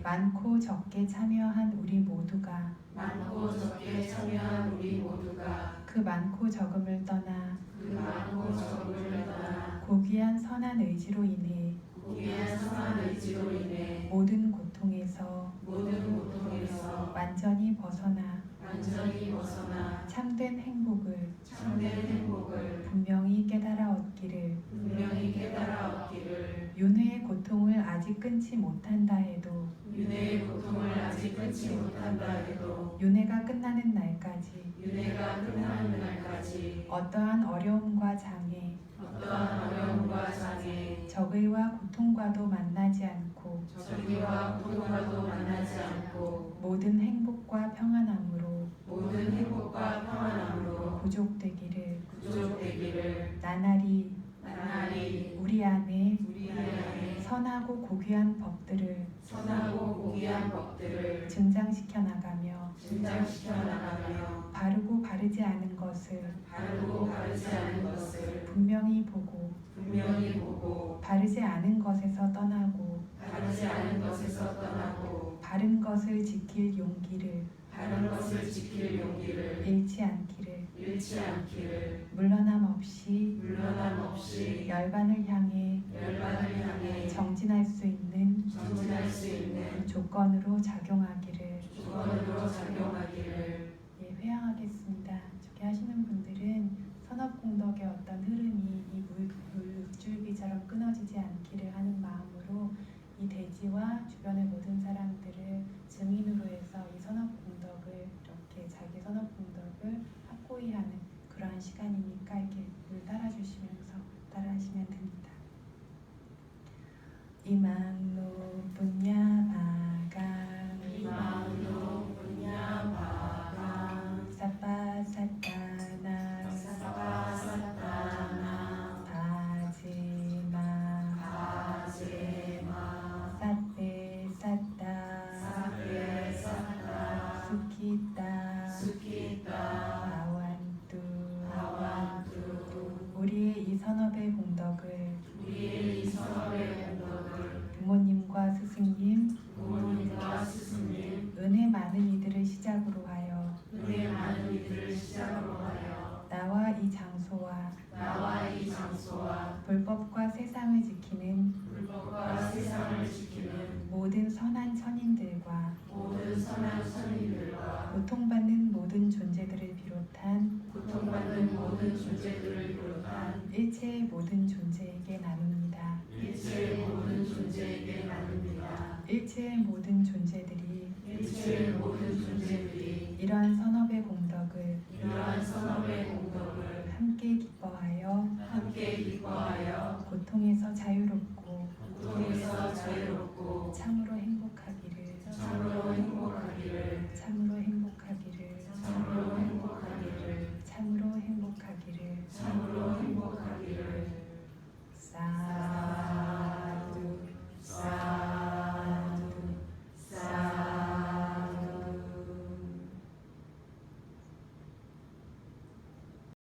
많고 적게 참여한 우리 모두가 그 많고 적음을 떠나 고귀한 선한 의지로 인해 모든 고통에서 완전히 벗어나 참된 행복을 분명히 깨달아 얻기를 윤회의 고통을 아직 끊지 못한다 해도 윤회가 끝나는 날까지 어떠한 어려움과 장애 적의와 고통과도 만나지 않고 모든 행복과 평안함으로 부족되기를 나날이 우리 안에 선하고 고귀한 법들을 증장시켜 나가며 바르고 바르지 않은 것을 분명히 보고 바르지 않은 것에서 떠나고 바른 것을 지킬 용기를 잃지 않기를 물러남 없이 열반을 향해 정진할 수 있는 조건으로 작용하기를 예, 회양하겠습니다. 저기 하시는 분들은 선업공덕의 어떤 흐름이 이 물줄기처럼 끊어지지 않기를 하는 마음으로 이 대지와 주변의 모든 사람들을 증인으로 해서 이 선업공덕을 이렇게 자기 선업공덕을 확고히 하는 그러한 시간이니까 이렇게 물 따라주시면서 따라하시면 됩니다. 이망로 분야바강 사빠사타나 바지마 사떼 사따 수키따 바완뚜 우리의 이 선업의 공덕을 부모님과 스승님 은혜 많은 이들을 시작으로 하여 나와 이 장소와 불법과 세상을 지키는 모든 선한 선인들과 고통받는 모든 존재들을 비롯한 일체의 모든 존재에게 나눕니다. 일체의 모든 존재들이 이러한 선업의 공덕을 함께 기뻐하여 고통에서 자유롭고 창